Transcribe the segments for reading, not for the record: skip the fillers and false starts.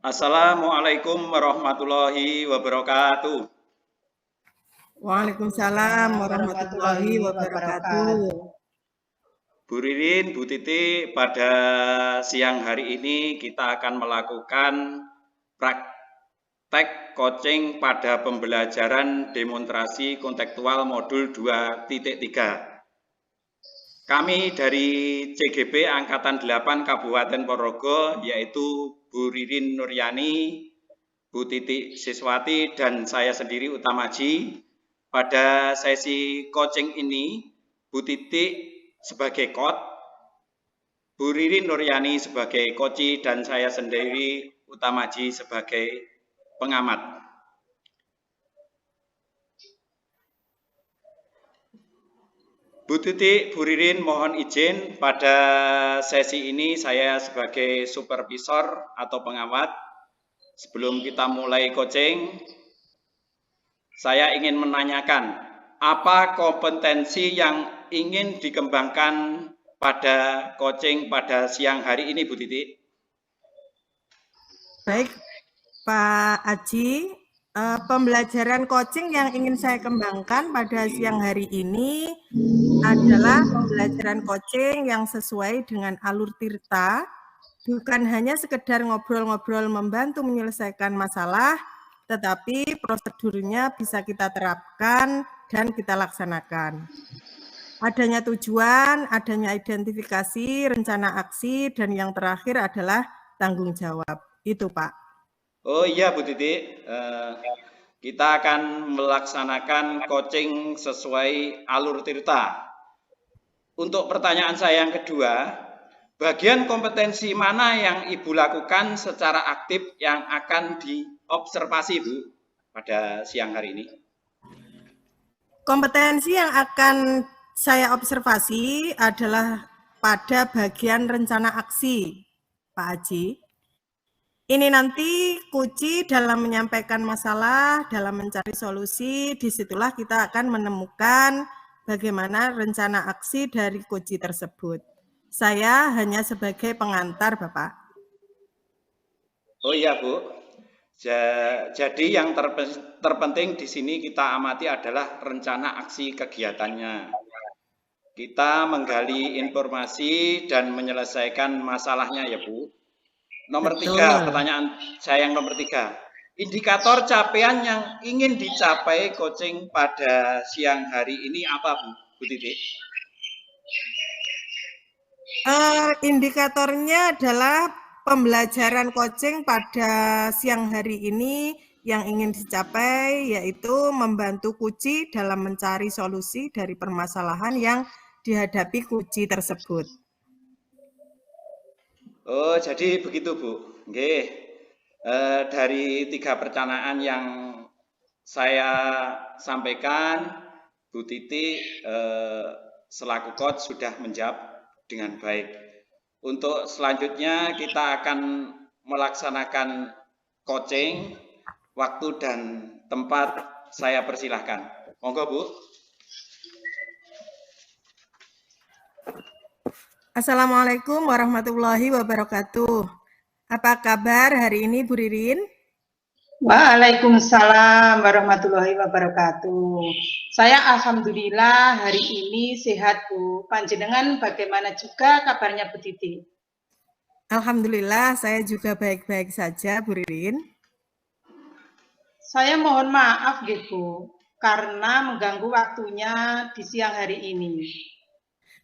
Assalamualaikum warahmatullahi wabarakatuh. Waalaikumsalam warahmatullahi wabarakatuh. Bu Ririn, Bu Titi, pada siang hari ini kita akan melakukan praktek coaching pada pembelajaran demonstrasi kontekstual modul 2.3. Kami dari CGP Angkatan 8 Kabupaten Ponorogo, yaitu Bu Ririn Nuryani, Bu Titi Siswati, dan saya sendiri Utamaji. Pada sesi coaching ini, Bu Titi sebagai coach, Bu Ririn Nuryani sebagai coach, dan saya sendiri Utamaji sebagai pengamat. Bu Titi, Bu Ririn mohon izin pada sesi ini saya sebagai supervisor atau pengamat. Sebelum kita mulai coaching, saya ingin menanyakan apa kompetensi yang ingin dikembangkan pada coaching pada siang hari ini, Bu Titi? Baik, Pak Aji. Pembelajaran coaching yang ingin saya kembangkan pada siang hari ini adalah pembelajaran coaching yang sesuai dengan alur Tirta, bukan hanya sekedar ngobrol-ngobrol membantu menyelesaikan masalah, tetapi prosedurnya bisa kita terapkan dan kita laksanakan. Adanya tujuan, adanya identifikasi, rencana aksi, dan yang terakhir adalah tanggung jawab. Itu, Pak. Oh iya Bu Titi, kita akan melaksanakan coaching sesuai alur Tirta. Untuk pertanyaan saya yang kedua, bagian kompetensi mana yang Ibu lakukan secara aktif yang akan diobservasi Bu pada siang hari ini? Kompetensi yang akan saya observasi adalah pada bagian rencana aksi, Pak Haji. Ini nanti kunci dalam menyampaikan masalah, dalam mencari solusi, disitulah kita akan menemukan bagaimana rencana aksi dari kunci tersebut. Saya hanya sebagai pengantar, Bapak. Oh iya, Bu. Jadi yang terpenting di sini kita amati adalah rencana aksi kegiatannya. Kita menggali informasi dan menyelesaikan masalahnya ya, Bu. Nomor 3, pertanyaan saya yang nomor 3. Indikator capaian yang ingin dicapai coaching pada siang hari ini apa, Bu Titi? Indikatornya adalah pembelajaran coaching pada siang hari ini yang ingin dicapai yaitu membantu kunci dalam mencari solusi dari permasalahan yang dihadapi kunci tersebut. Oh, jadi begitu, Bu. Nggih. Dari 3 perencanaan yang saya sampaikan, Bu Titi selaku coach sudah menjawab dengan baik. Untuk selanjutnya kita akan melaksanakan coaching, waktu dan tempat saya persilahkan. Monggo Bu. Assalamualaikum warahmatullahi wabarakatuh. Apa kabar hari ini Bu Ririn? Waalaikumsalam warahmatullahi wabarakatuh. Saya alhamdulillah hari ini sehat Bu. Panjenengan bagaimana juga kabarnya Bu Titi? Alhamdulillah saya juga baik-baik saja Bu Ririn. Saya mohon maaf Bu, karena mengganggu waktunya di siang hari ini.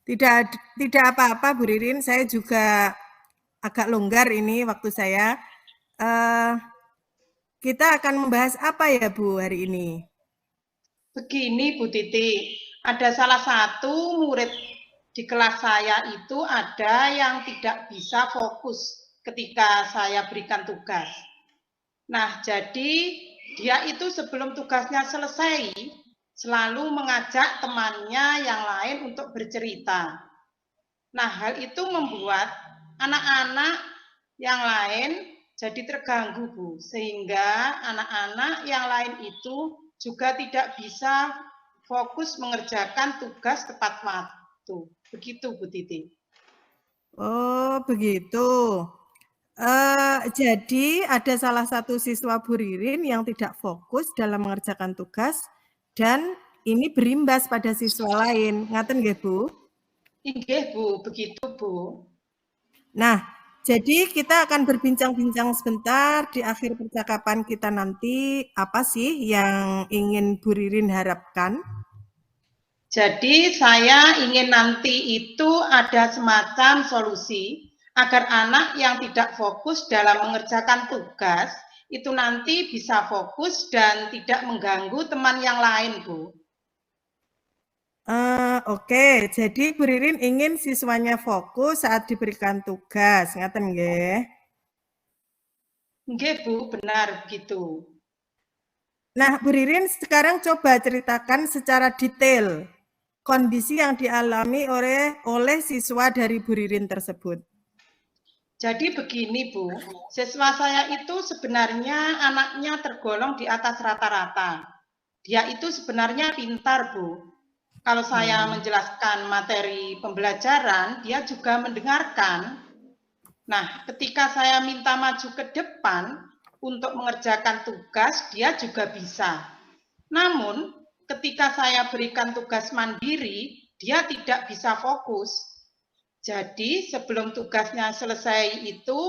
Tidak apa-apa Bu Ririn, saya juga agak longgar ini waktu saya. Kita akan membahas apa ya Bu hari ini? Begini Bu Titi, ada salah satu murid di kelas saya itu ada yang tidak bisa fokus ketika saya berikan tugas. Nah, jadi dia itu sebelum tugasnya selesai, selalu mengajak temannya yang lain untuk bercerita. Nah, hal itu membuat anak-anak yang lain jadi terganggu, Bu. Sehingga anak-anak yang lain itu juga tidak bisa fokus mengerjakan tugas tepat waktu. Begitu, Bu Titi. Oh, begitu. Jadi ada salah satu siswa Bu Ririn yang tidak fokus dalam mengerjakan tugas dan ini berimbas pada siswa lain. Ngaten nggih, Bu? Inggih, Bu. Begitu, Bu. Nah, jadi kita akan berbincang-bincang sebentar di akhir percakapan kita nanti. Apa sih yang ingin Bu Ririn harapkan? Jadi saya ingin nanti itu ada semacam solusi agar anak yang tidak fokus dalam mengerjakan tugas itu nanti bisa fokus dan tidak mengganggu teman yang lain, Bu. Oke, jadi Bu Ririn ingin siswanya fokus saat diberikan tugas, ngaten nggih? Nggih, Bu, benar begitu. Nah, Bu Ririn sekarang coba ceritakan secara detail kondisi yang dialami oleh siswa dari Bu Ririn tersebut. Jadi begini, Bu, siswa saya itu sebenarnya anaknya tergolong di atas rata-rata. Dia itu sebenarnya pintar, Bu. Kalau saya menjelaskan materi pembelajaran, dia juga mendengarkan. Nah, ketika saya minta maju ke depan untuk mengerjakan tugas, dia juga bisa. Namun, ketika saya berikan tugas mandiri, dia tidak bisa fokus. Jadi, sebelum tugasnya selesai itu,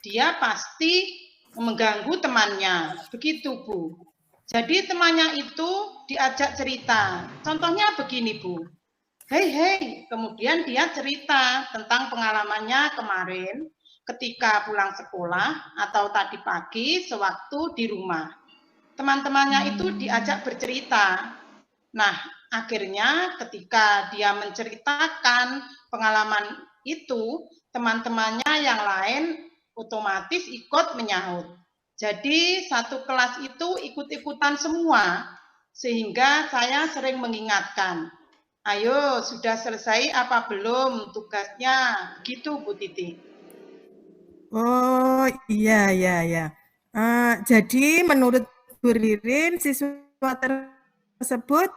dia pasti mengganggu temannya. Begitu, Bu. Jadi, temannya itu diajak cerita. Contohnya begini, Bu. Hei, kemudian dia cerita tentang pengalamannya kemarin ketika pulang sekolah atau tadi pagi sewaktu di rumah. Teman-temannya itu diajak bercerita. Nah, akhirnya ketika dia menceritakan pengalaman itu, teman-temannya yang lain otomatis ikut menyahut. Jadi satu kelas itu ikut-ikutan semua, sehingga saya sering mengingatkan, ayo sudah selesai apa belum tugasnya, gitu Bu Titi. Oh, iya. Jadi menurut Bu Ririn, siswa tersebut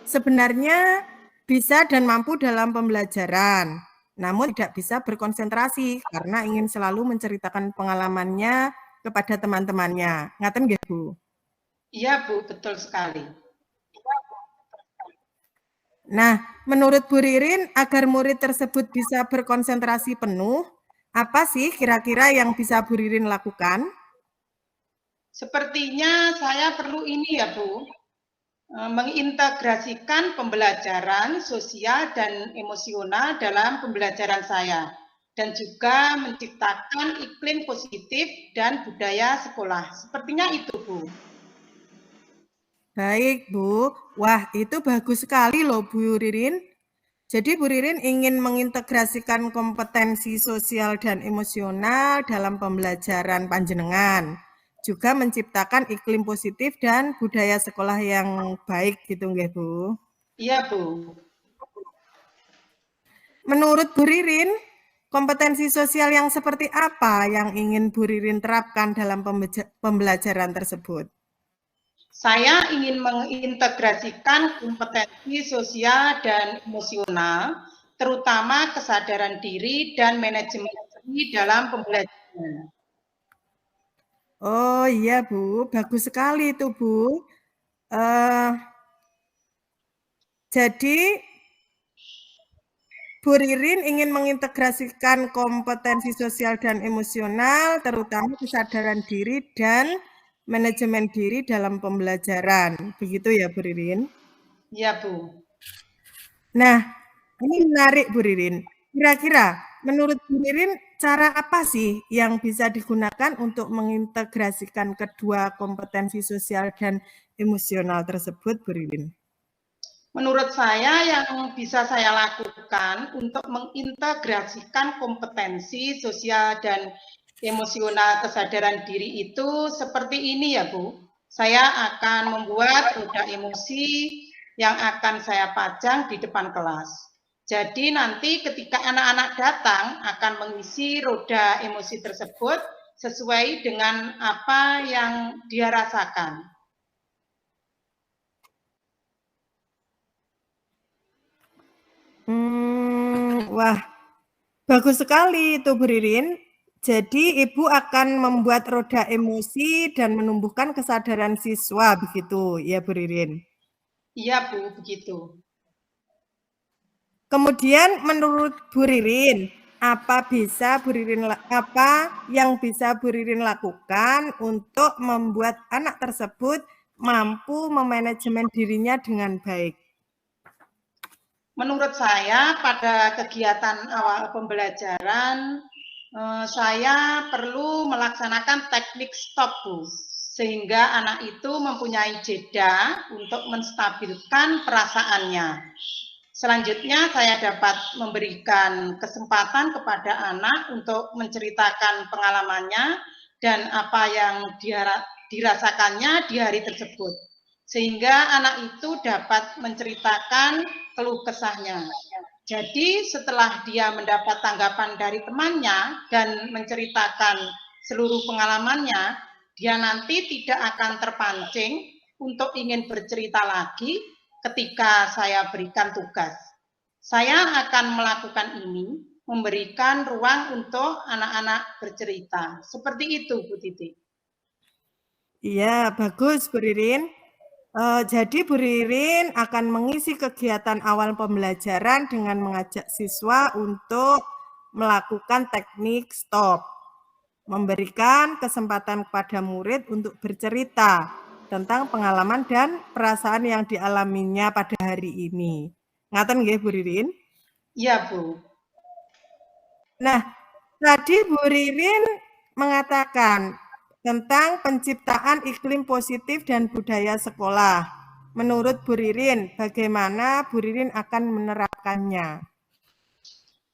sebenarnya bisa dan mampu dalam pembelajaran, namun tidak bisa berkonsentrasi karena ingin selalu menceritakan pengalamannya kepada teman-temannya. Ngaten nggih, Bu? Iya, Bu, betul sekali. Nah, menurut Bu Ririn, agar murid tersebut bisa berkonsentrasi penuh, apa sih kira-kira yang bisa Bu Ririn lakukan? Sepertinya saya perlu ini ya, Bu, mengintegrasikan pembelajaran sosial dan emosional dalam pembelajaran saya, dan juga menciptakan iklim positif dan budaya sekolah. Sepertinya itu, Bu. Baik, Bu. Wah, itu bagus sekali loh, Bu Ririn. Jadi Bu Ririn ingin mengintegrasikan kompetensi sosial dan emosional dalam pembelajaran panjenengan. Juga menciptakan iklim positif dan budaya sekolah yang baik gitu nggih Bu. Iya Bu. Menurut Bu Ririn, kompetensi sosial yang seperti apa yang ingin Bu Ririn terapkan dalam pembelajaran tersebut? Saya ingin mengintegrasikan kompetensi sosial dan emosional, terutama kesadaran diri dan manajemen diri dalam pembelajaran. Oh iya Bu, bagus sekali itu Bu. Jadi Bu Ririn ingin mengintegrasikan kompetensi sosial dan emosional, terutama kesadaran diri dan manajemen diri dalam pembelajaran. Begitu ya, Bu Ririn? Iya, Bu. Nah, ini menarik, Bu Ririn. Kira-kira menurut Bu Ririn, cara apa sih yang bisa digunakan untuk mengintegrasikan kedua kompetensi sosial dan emosional tersebut, Bu Ririn? Menurut saya yang bisa saya lakukan untuk mengintegrasikan kompetensi sosial dan emosional kesadaran diri itu seperti ini ya Bu. Saya akan membuat roda emosi yang akan saya pajang di depan kelas. Jadi nanti ketika anak-anak datang akan mengisi roda emosi tersebut sesuai dengan apa yang dia rasakan. Wah, bagus sekali itu Bu Ririn. Jadi Ibu akan membuat roda emosi dan menumbuhkan kesadaran siswa begitu ya Bu Ririn? Iya Bu, begitu. Kemudian menurut Bu Ririn, apa yang bisa Bu Ririn lakukan untuk membuat anak tersebut mampu memanajemen dirinya dengan baik? Menurut saya pada kegiatan awal pembelajaran saya perlu melaksanakan teknik stop Bu, sehingga anak itu mempunyai jeda untuk menstabilkan perasaannya. Selanjutnya saya dapat memberikan kesempatan kepada anak untuk menceritakan pengalamannya dan apa yang dirasakannya di hari tersebut. Sehingga anak itu dapat menceritakan keluh kesahnya. Jadi setelah dia mendapat tanggapan dari temannya dan menceritakan seluruh pengalamannya, dia nanti tidak akan terpancing untuk ingin bercerita lagi ketika saya berikan tugas. Saya akan melakukan ini, memberikan ruang untuk anak-anak bercerita. Seperti itu, Bu Titi. Iya, bagus Bu Ririn. Jadi Bu Ririn akan mengisi kegiatan awal pembelajaran dengan mengajak siswa untuk melakukan teknik stop, memberikan kesempatan kepada murid untuk bercerita tentang pengalaman dan perasaan yang dialaminya pada hari ini. Ngaten nggih Bu Ririn? Iya Bu. Nah, tadi Bu Ririn mengatakan tentang penciptaan iklim positif dan budaya sekolah. Menurut Bu Ririn, bagaimana Bu Ririn akan menerapkannya?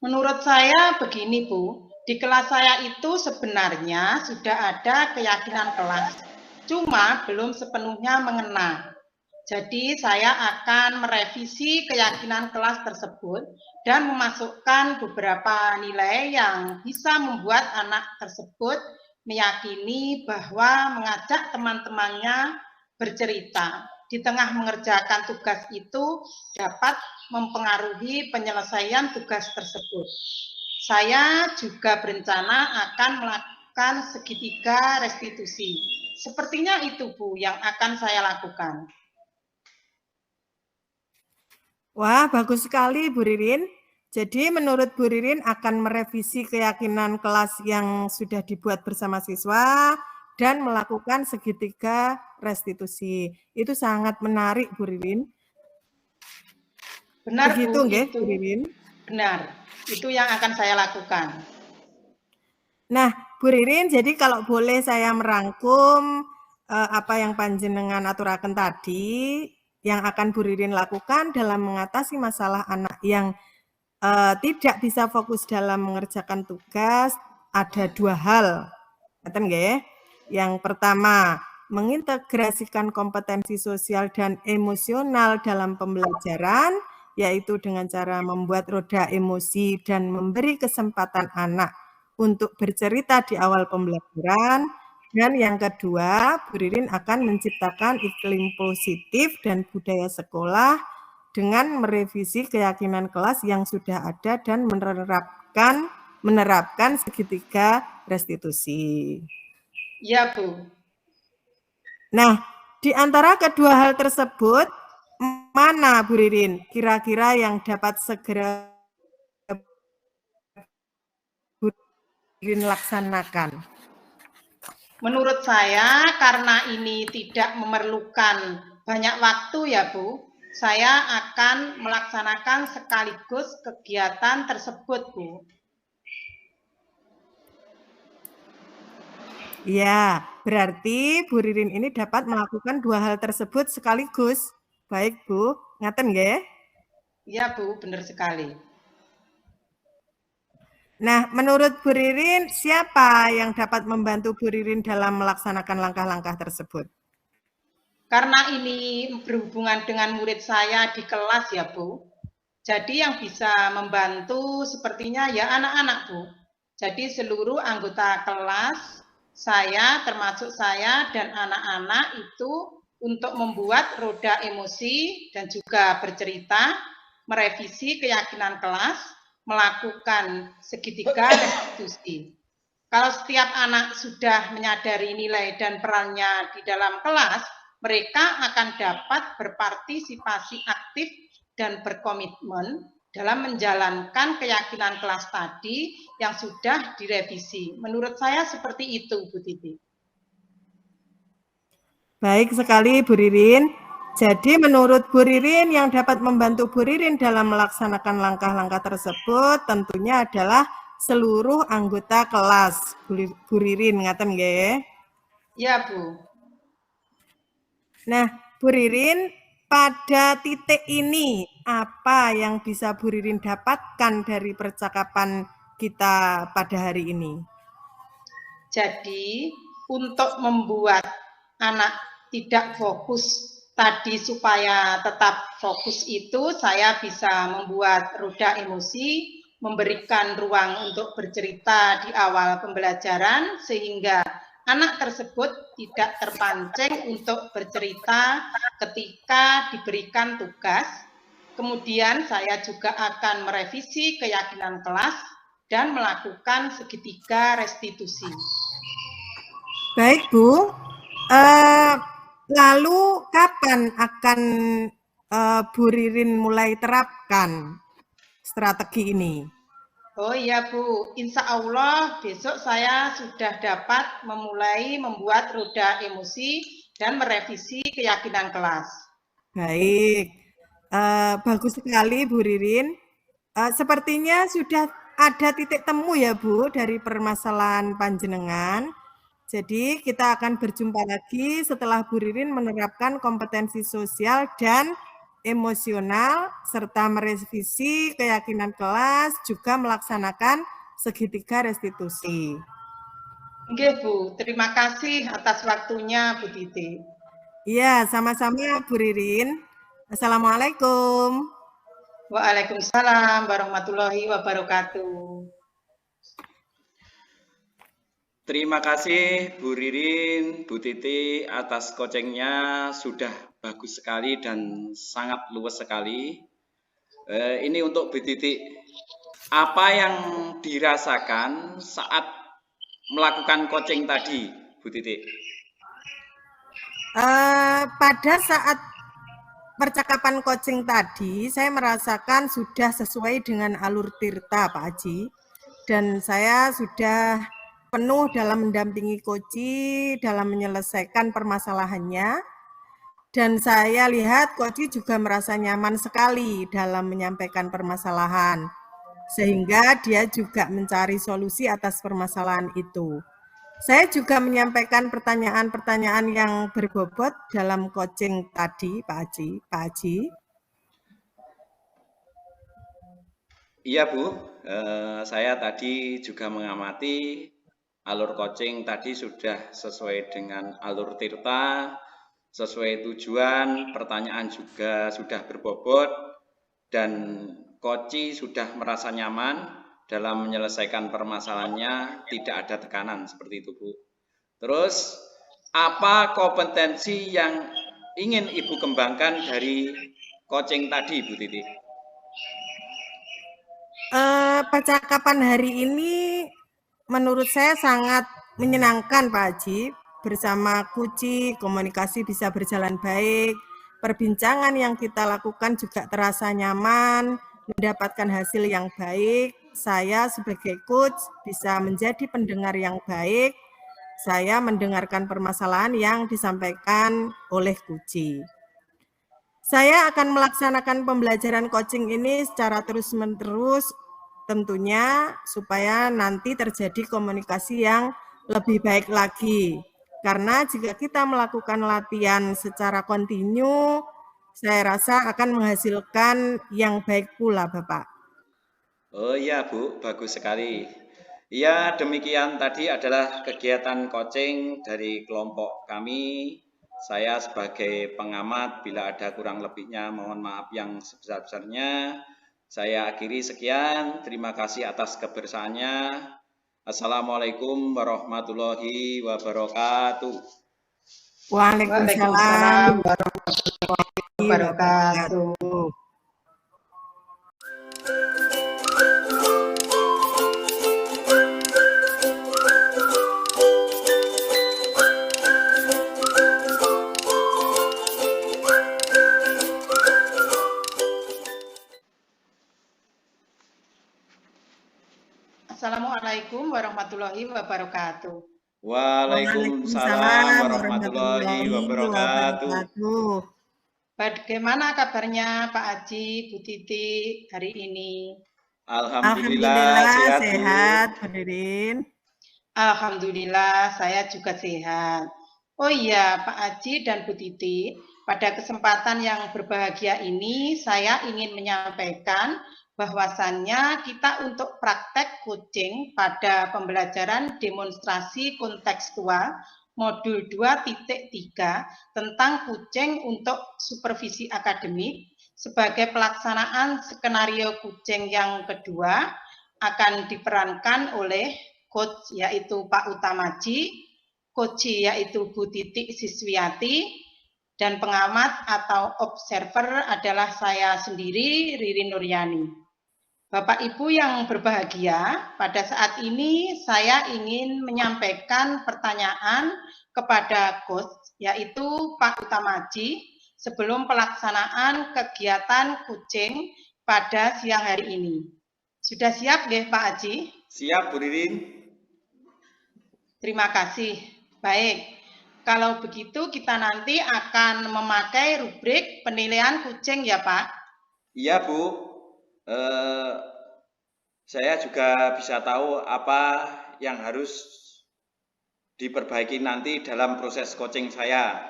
Menurut saya begini Bu, di kelas saya itu sebenarnya sudah ada keyakinan kelas, cuma belum sepenuhnya mengena. Jadi saya akan merevisi keyakinan kelas tersebut dan memasukkan beberapa nilai yang bisa membuat anak tersebut meyakini bahwa mengajak teman-temannya bercerita di tengah mengerjakan tugas itu dapat mempengaruhi penyelesaian tugas tersebut. Saya juga berencana akan melakukan segitiga restitusi. Sepertinya itu Bu yang akan saya lakukan. Wah, bagus sekali Bu Ririn. Jadi menurut Bu Ririn akan merevisi keyakinan kelas yang sudah dibuat bersama siswa dan melakukan segitiga restitusi. Itu sangat menarik Bu Ririn. Benar begitu Bu, nggih itu. Bu Ririn? Benar, itu yang akan saya lakukan. Nah, Bu Ririn, jadi kalau boleh saya merangkum apa yang panjenengan aturaken tadi, yang akan Bu Ririn lakukan dalam mengatasi masalah anak yang tidak bisa fokus dalam mengerjakan tugas ada 2 hal. Ngeten nggih? Yang pertama, mengintegrasikan kompetensi sosial dan emosional dalam pembelajaran, yaitu dengan cara membuat roda emosi dan memberi kesempatan anak untuk bercerita di awal pembelajaran. Dan yang kedua, Bu Ririn akan menciptakan iklim positif dan budaya sekolah dengan merevisi keyakinan kelas yang sudah ada dan menerapkan segitiga restitusi. Ya, Bu. Nah, di antara kedua hal tersebut, mana Bu Ririn kira-kira yang dapat segera Bu Ririn laksanakan? Menurut saya, karena ini tidak memerlukan banyak waktu ya Bu, saya akan melaksanakan sekaligus kegiatan tersebut Bu. Ya, berarti Bu Ririn ini dapat melakukan 2 hal tersebut sekaligus. Baik Bu, ngaten nggih? Iya Bu, benar sekali. Nah, menurut Bu Ririn, siapa yang dapat membantu Bu Ririn dalam melaksanakan langkah-langkah tersebut? Karena ini berhubungan dengan murid saya di kelas ya Bu, jadi yang bisa membantu sepertinya ya anak-anak Bu. Jadi seluruh anggota kelas, saya termasuk saya dan anak-anak itu untuk membuat roda emosi dan juga bercerita, merevisi keyakinan kelas, melakukan segitiga restitusi. Kalau setiap anak sudah menyadari nilai dan perannya di dalam kelas, mereka akan dapat berpartisipasi aktif dan berkomitmen dalam menjalankan keyakinan kelas tadi yang sudah direvisi. Menurut saya seperti itu, Bu Titi. Baik sekali, Bu Ririn. Jadi menurut Bu Ririn yang dapat membantu Bu Ririn dalam melaksanakan langkah-langkah tersebut tentunya adalah seluruh anggota kelas. Bu Ririn, ngaten nggih? Ya, Bu. Nah, Bu Ririn, pada titik ini apa yang bisa Bu Ririn dapatkan dari percakapan kita pada hari ini? Jadi, untuk membuat anak tidak fokus tadi supaya tetap fokus itu, saya bisa membuat roda emosi, memberikan ruang untuk bercerita di awal pembelajaran, sehingga anak tersebut tidak terpancing untuk bercerita ketika diberikan tugas. Kemudian saya juga akan merevisi keyakinan kelas dan melakukan segitiga restitusi. Baik, Bu. Lalu kapan akan Bu Ririn mulai terapkan strategi ini? Oh iya Bu, insya Allah besok saya sudah dapat memulai membuat roda emosi dan merevisi keyakinan kelas. Baik, bagus sekali Bu Ririn. Sepertinya sudah ada titik temu ya Bu dari permasalahan panjenengan. Jadi kita akan berjumpa lagi setelah Bu Ririn menerapkan kompetensi sosial dan emosional serta merevisi keyakinan kelas juga melaksanakan segitiga restitusi. Oke Bu, terima kasih atas waktunya Bu Titi. Iya, sama-sama Bu Ririn. Assalamualaikum. Waalaikumsalam warahmatullahi wabarakatuh. Terima kasih Bu Ririn, Bu Titi atas coachingnya sudah bagus sekali dan sangat luas sekali. Ini untuk Bu Titi, apa yang dirasakan saat melakukan coaching tadi, Bu Titi? Pada saat percakapan coaching tadi, saya merasakan sudah sesuai dengan alur Tirta, Pak Haji. Dan saya sudah penuh dalam mendampingi Koci dalam menyelesaikan permasalahannya. Dan saya lihat Koci juga merasa nyaman sekali dalam menyampaikan permasalahan. Sehingga dia juga mencari solusi atas permasalahan itu. Saya juga menyampaikan pertanyaan-pertanyaan yang berbobot dalam coaching tadi, Pak Haji. Iya Bu, saya tadi juga mengamati alur coaching tadi sudah sesuai dengan alur Tirta, sesuai tujuan, pertanyaan juga sudah berbobot, dan coach sudah merasa nyaman dalam menyelesaikan permasalahannya, tidak ada tekanan seperti itu Bu. Terus apa kompetensi yang ingin Ibu kembangkan dari coaching tadi Bu Titi? Percakapan hari ini menurut saya sangat menyenangkan Pak Haji. Bersama Kuci, komunikasi bisa berjalan baik, perbincangan yang kita lakukan juga terasa nyaman, mendapatkan hasil yang baik. Saya sebagai coach bisa menjadi pendengar yang baik, saya mendengarkan permasalahan yang disampaikan oleh Kuci. Saya akan melaksanakan pembelajaran coaching ini secara terus-menerus tentunya supaya nanti terjadi komunikasi yang lebih baik lagi. Karena jika kita melakukan latihan secara kontinu, saya rasa akan menghasilkan yang baik pula, Bapak. Oh iya Bu, bagus sekali. Ya, demikian tadi adalah kegiatan coaching dari kelompok kami. Saya sebagai pengamat, bila ada kurang lebihnya mohon maaf yang sebesar-besarnya. Saya akhiri sekian, terima kasih atas kebersamaannya. Assalamualaikum warahmatullahi wabarakatuh. Waalaikumsalam warahmatullahi wabarakatuh. Assalamualaikum warahmatullahi wabarakatuh. Waalaikumsalam warahmatullahi wabarakatuh. Bagaimana kabarnya Pak Haji, Bu Titi hari ini? Alhamdulillah sehat, Bu Ririn. Alhamdulillah saya juga sehat. Oh iya, Pak Haji dan Bu Titi, pada kesempatan yang berbahagia ini saya ingin menyampaikan bahwasannya kita untuk praktek coaching pada pembelajaran demonstrasi kontekstual modul 2.3 tentang coaching untuk supervisi akademik sebagai pelaksanaan skenario coaching yang kedua akan diperankan oleh coach yaitu Pak Utamaji, coach yaitu Bu Titik Siswiati, dan pengamat atau observer adalah saya sendiri, Ririn Nuryani. Bapak Ibu yang berbahagia, pada saat ini saya ingin menyampaikan pertanyaan kepada coach, yaitu Pak Utamaji, sebelum pelaksanaan kegiatan coaching pada siang hari ini. Sudah siap nggih Pak Haji? Siap Bu Ririn. Terima kasih. Baik, kalau begitu kita nanti akan memakai rubrik penilaian coaching ya Pak? Iya Bu. Saya juga bisa tahu apa yang harus diperbaiki nanti dalam proses coaching saya.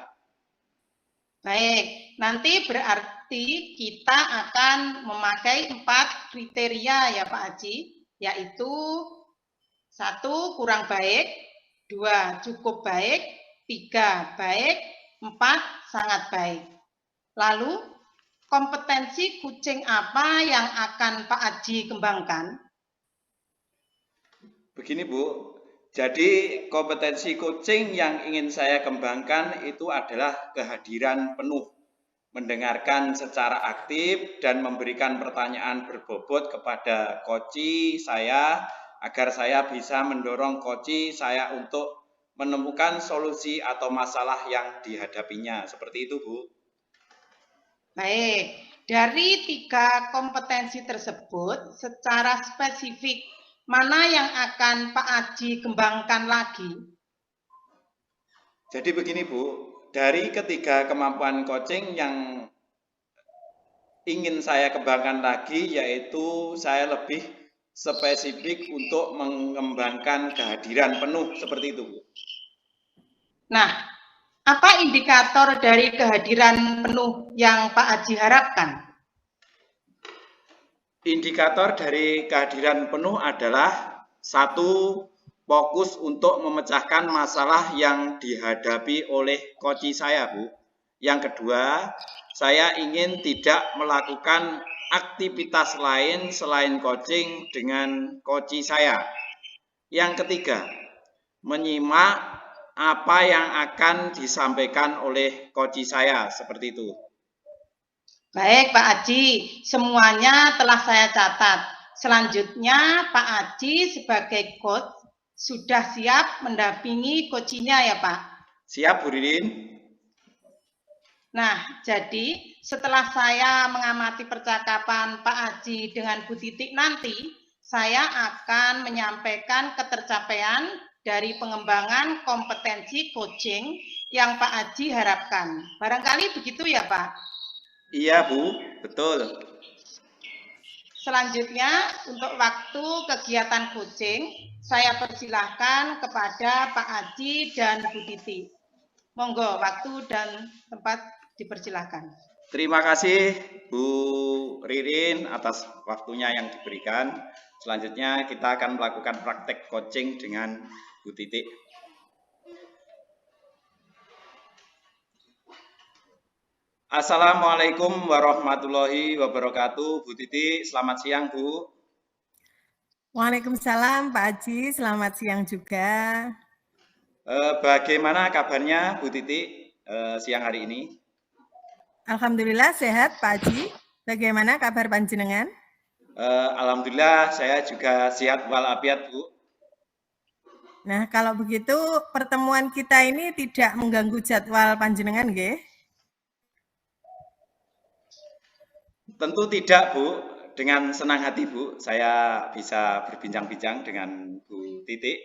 Baik, nanti berarti kita akan memakai 4 kriteria ya Pak Haji, yaitu 1 kurang baik, 2 cukup baik, 3 baik, 4 sangat baik. Lalu kompetensi coaching apa yang akan Pak Haji kembangkan? Begini Bu, jadi kompetensi coaching yang ingin saya kembangkan itu adalah kehadiran penuh, mendengarkan secara aktif dan memberikan pertanyaan berbobot kepada coach saya agar saya bisa mendorong coach saya untuk menemukan solusi atau masalah yang dihadapinya. Seperti itu Bu. Baik, dari 3 kompetensi tersebut secara spesifik mana yang akan Pak Haji kembangkan lagi? Jadi begini Bu, dari ketiga kemampuan coaching yang ingin saya kembangkan lagi yaitu saya lebih spesifik untuk mengembangkan kehadiran penuh seperti itu, Bu. Nah, apa indikator dari kehadiran penuh yang Pak Aji harapkan? Indikator dari kehadiran penuh adalah satu, fokus untuk memecahkan masalah yang dihadapi oleh koci saya, Bu. Yang kedua, saya ingin tidak melakukan aktivitas lain selain coaching dengan koci saya. Yang ketiga, menyimak apa yang akan disampaikan oleh koci saya, seperti itu. Baik, Pak Aji, semuanya telah saya catat. Selanjutnya, Pak Aji sebagai coach sudah siap mendampingi coachingnya ya, Pak? Siap, Bu Ririn. Nah, jadi setelah saya mengamati percakapan Pak Aji dengan Bu Titik nanti, saya akan menyampaikan ketercapaian dari pengembangan kompetensi coaching yang Pak Aji harapkan. Barangkali begitu ya, Pak? Iya, Bu, betul. Selanjutnya, untuk waktu kegiatan coaching, saya persilahkan kepada Pak Aji dan Bu Titi. Monggo, waktu dan tempat dipersilahkan. Terima kasih Bu Ririn atas waktunya yang diberikan. Selanjutnya kita akan melakukan praktek coaching dengan Bu Titik. Assalamualaikum warahmatullahi wabarakatuh. Bu Titik, selamat siang Bu. Waalaikumsalam Pak Aji, selamat siang juga. Bagaimana kabarnya Bu Titik siang hari ini? Alhamdulillah sehat Pak Aji. Bagaimana kabar panjenengan? Alhamdulillah saya juga sehat walafiat Bu. Nah, kalau begitu pertemuan kita ini tidak mengganggu jadwal panjenengan nggih? Tentu tidak Bu, dengan senang hati Bu saya bisa berbincang-bincang dengan Bu Titik.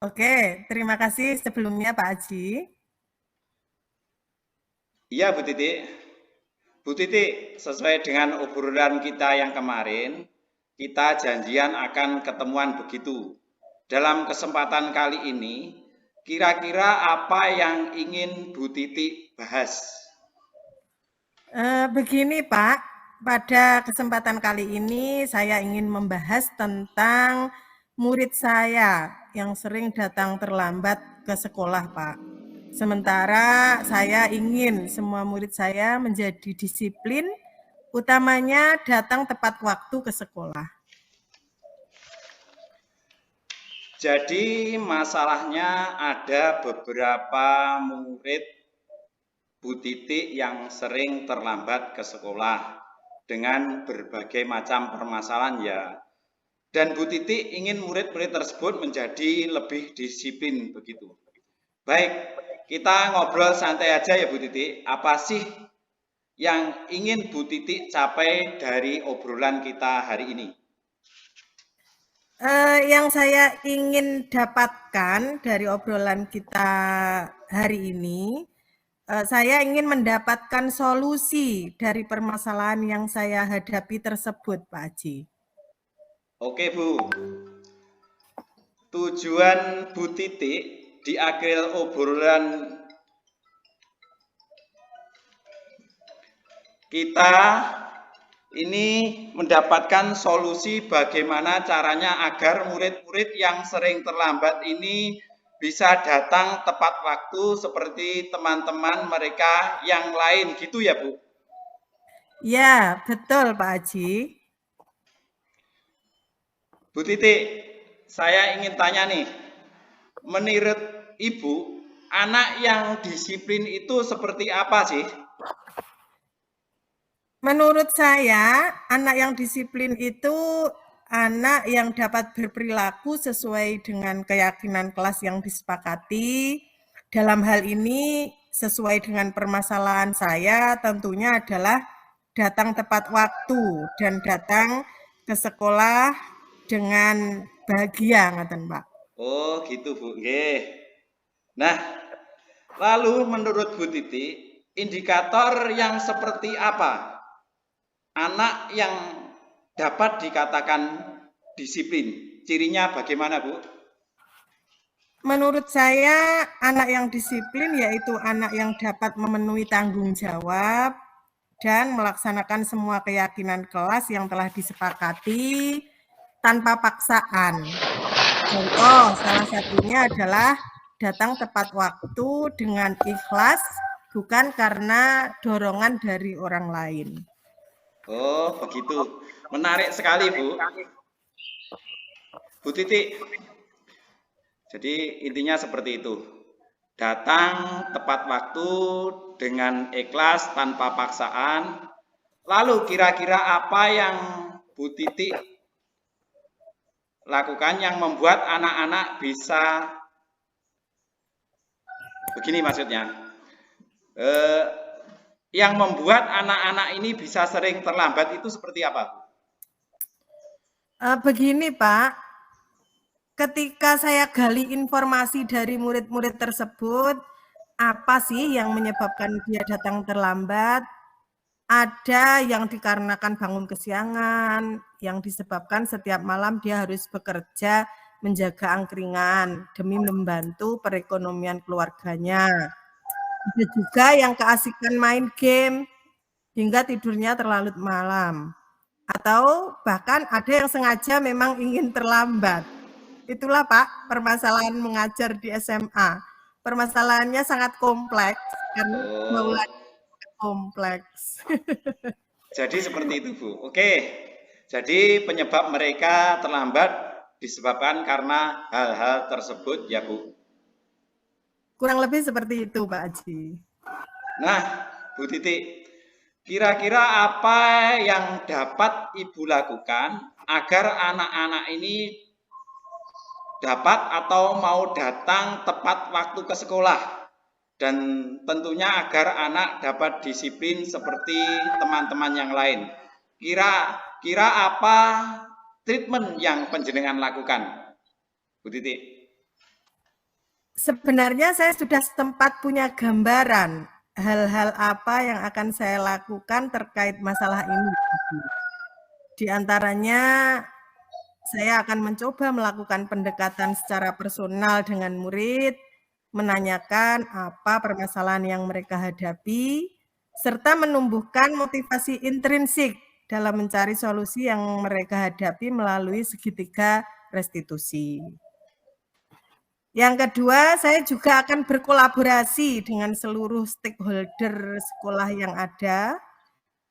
Oke, terima kasih sebelumnya Pak Aji. Iya Bu Titik. Bu Titik, sesuai dengan obrolan kita yang kemarin, kita janjian akan ketemuan begitu. Dalam kesempatan kali ini, kira-kira apa yang ingin Bu Titik bahas? Begini Pak, pada kesempatan kali ini saya ingin membahas tentang murid saya yang sering datang terlambat ke sekolah Pak. Sementara saya ingin semua murid saya menjadi disiplin, utamanya datang tepat waktu ke sekolah. Jadi masalahnya ada beberapa murid Bu Titik yang sering terlambat ke sekolah dengan berbagai macam permasalahan ya. Dan Bu Titik ingin murid-murid tersebut menjadi lebih disiplin begitu. Baik, kita ngobrol santai aja ya Bu Titik. Apa sih yang ingin Bu Titik capai dari obrolan kita hari ini? Yang saya ingin dapatkan dari obrolan kita hari ini, saya ingin mendapatkan solusi dari permasalahan yang saya hadapi tersebut, Pak Aji. Oke Bu, tujuan Bu Titik di akhir obrolan kita ini mendapatkan solusi bagaimana caranya agar murid-murid yang sering terlambat ini bisa datang tepat waktu seperti teman-teman mereka yang lain gitu ya Bu? Ya, betul Pak Aji. Bu Titik, saya ingin tanya nih, menurut Ibu, anak yang disiplin itu seperti apa sih? Menurut saya, anak yang disiplin itu anak yang dapat berperilaku sesuai dengan keyakinan kelas yang disepakati. Dalam hal ini, sesuai dengan permasalahan saya, tentunya adalah datang tepat waktu dan datang ke sekolah dengan bahagia, ngaten Pak. Oh gitu Bu, nggih. Nah, lalu menurut Bu Titik, indikator yang seperti apa anak yang dapat dikatakan disiplin? Cirinya bagaimana, Bu? Menurut saya, anak yang disiplin yaitu anak yang dapat memenuhi tanggung jawab dan melaksanakan semua keyakinan kelas yang telah disepakati tanpa paksaan. Contoh, salah satunya adalah datang tepat waktu dengan ikhlas, bukan karena dorongan dari orang lain. Oh, begitu. Menarik sekali, Bu. Bu Titi. Jadi intinya seperti itu. Datang tepat waktu dengan ikhlas tanpa paksaan. Lalu kira-kira apa yang Bu Titi lakukan yang membuat anak-anak bisa begini maksudnya? Yang membuat anak-anak ini bisa sering terlambat itu seperti apa? Begini, Pak. Ketika saya gali informasi dari murid-murid tersebut, apa sih yang menyebabkan dia datang terlambat? Ada yang dikarenakan bangun kesiangan, yang disebabkan setiap malam dia harus bekerja menjaga angkringan demi membantu perekonomian keluarganya. Ada juga yang keasikan main game hingga tidurnya terlalu malam. Atau bahkan ada yang sengaja memang ingin terlambat. Itulah Pak, permasalahan mengajar di SMA. Permasalahannya sangat kompleks karena kompleks. Jadi seperti itu, Bu. Oke. Jadi penyebab mereka terlambat disebabkan karena hal-hal tersebut ya, Bu. Kurang lebih seperti itu, Pak Haji. Nah, Bu Titi, kira-kira apa yang dapat Ibu lakukan agar anak-anak ini dapat atau mau datang tepat waktu ke sekolah, dan tentunya agar anak dapat disiplin seperti teman-teman yang lain. Kira-kira apa treatment yang panjenengan lakukan, Bu Titi? Sebenarnya saya sudah sempat punya gambaran hal-hal apa yang akan saya lakukan terkait masalah ini. Di antaranya saya akan mencoba melakukan pendekatan secara personal dengan murid, menanyakan apa permasalahan yang mereka hadapi, serta menumbuhkan motivasi intrinsik dalam mencari solusi yang mereka hadapi melalui segitiga restitusi. Yang kedua, saya juga akan berkolaborasi dengan seluruh stakeholder sekolah yang ada,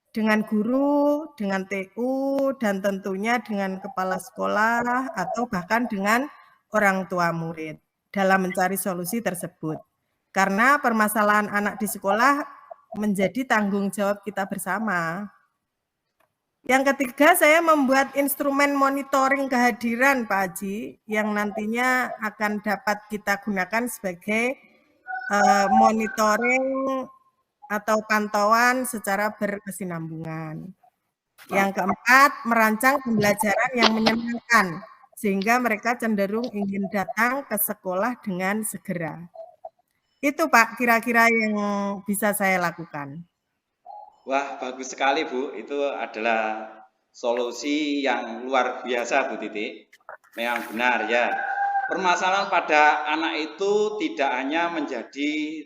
dengan guru, dengan TU, dan tentunya dengan kepala sekolah atau bahkan dengan orang tua murid dalam mencari solusi tersebut. Karena permasalahan anak di sekolah menjadi tanggung jawab kita bersama. Yang ketiga, saya membuat instrumen monitoring kehadiran Pak Haji yang nantinya akan dapat kita gunakan sebagai monitoring atau pantauan secara berkesinambungan. Yang keempat, merancang pembelajaran yang menyenangkan, sehingga mereka cenderung ingin datang ke sekolah dengan segera. Itu Pak, kira-kira yang bisa saya lakukan. Wah, bagus sekali Bu, itu adalah solusi yang luar biasa Bu Titi. Memang benar ya. Permasalahan pada anak itu tidak hanya menjadi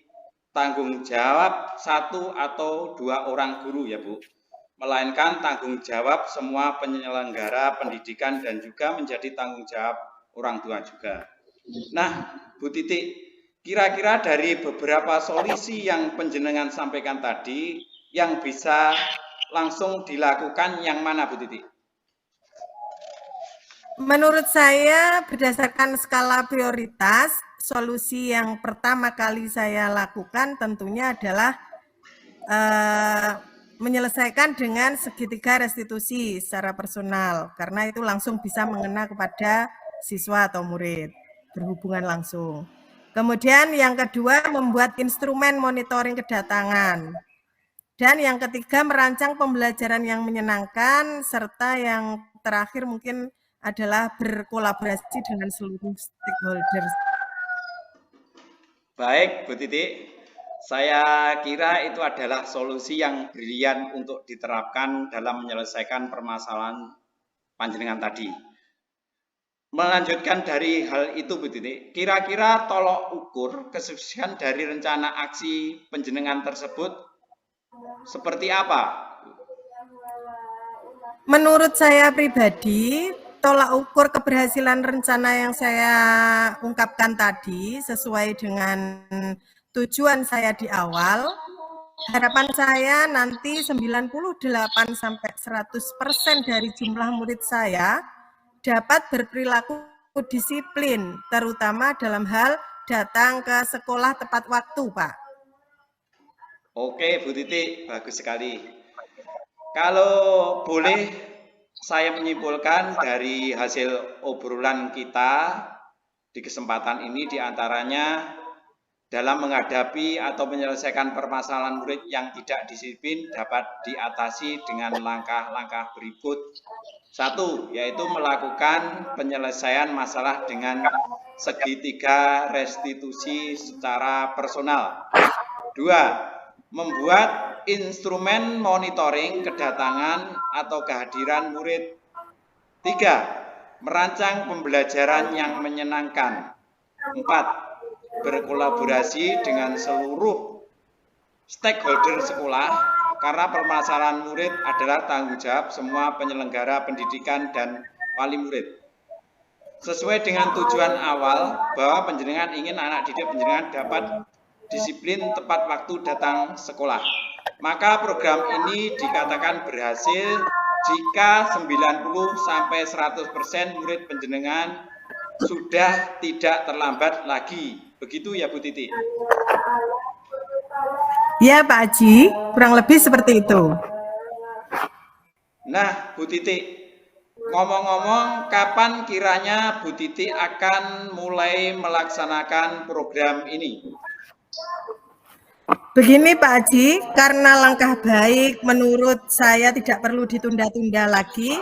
tanggung jawab satu atau dua orang guru ya Bu, melainkan tanggung jawab semua penyelenggara pendidikan dan juga menjadi tanggung jawab orang tua juga. Nah, Bu Titi, kira-kira dari beberapa solusi yang panjenengan sampaikan tadi, yang bisa langsung dilakukan yang mana Bu Titi? Menurut saya berdasarkan skala prioritas, solusi yang pertama kali saya lakukan tentunya adalah menyelesaikan dengan segitiga restitusi secara personal, karena itu langsung bisa mengena kepada siswa atau murid, berhubungan langsung. Kemudian yang kedua, membuat instrumen monitoring kedatangan. Dan yang ketiga, merancang pembelajaran yang menyenangkan, serta yang terakhir mungkin adalah berkolaborasi dengan seluruh stakeholder. Baik, Bu Titi. Saya kira itu adalah solusi yang brilian untuk diterapkan dalam menyelesaikan permasalahan panjenengan tadi. Melanjutkan dari hal itu Bu Titi, kira-kira tolok ukur kesuksesan dari rencana aksi panjenengan tersebut seperti apa? Menurut saya pribadi, tolak ukur keberhasilan rencana yang saya ungkapkan tadi sesuai dengan tujuan saya di awal. Harapan saya nanti 98 sampai 100% dari jumlah murid saya dapat berperilaku disiplin, terutama dalam hal datang ke sekolah tepat waktu, Pak. Oke, Bu Titi, bagus sekali. Kalau boleh saya menyimpulkan dari hasil obrolan kita di kesempatan ini diantaranya dalam menghadapi atau menyelesaikan permasalahan murid yang tidak disiplin dapat diatasi dengan langkah-langkah berikut. 1, yaitu melakukan penyelesaian masalah dengan segitiga restitusi secara personal. 2, membuat instrumen monitoring kedatangan atau kehadiran murid. 3, merancang pembelajaran yang menyenangkan. 4, berkolaborasi dengan seluruh stakeholder sekolah karena permasalahan murid adalah tanggung jawab semua penyelenggara pendidikan dan wali murid. Sesuai dengan tujuan awal bahwa panjenengan ingin anak didik panjenengan dapat disiplin tepat waktu datang sekolah. Maka program ini dikatakan berhasil jika 90-100% murid panjenengan sudah tidak terlambat lagi. Begitu ya Bu Titi? Ya Pak Haji, kurang lebih seperti itu. Nah Bu Titi, ngomong-ngomong kapan kiranya Bu Titi akan mulai melaksanakan program ini? Begini Pak Haji, karena langkah baik menurut saya tidak perlu ditunda-tunda lagi,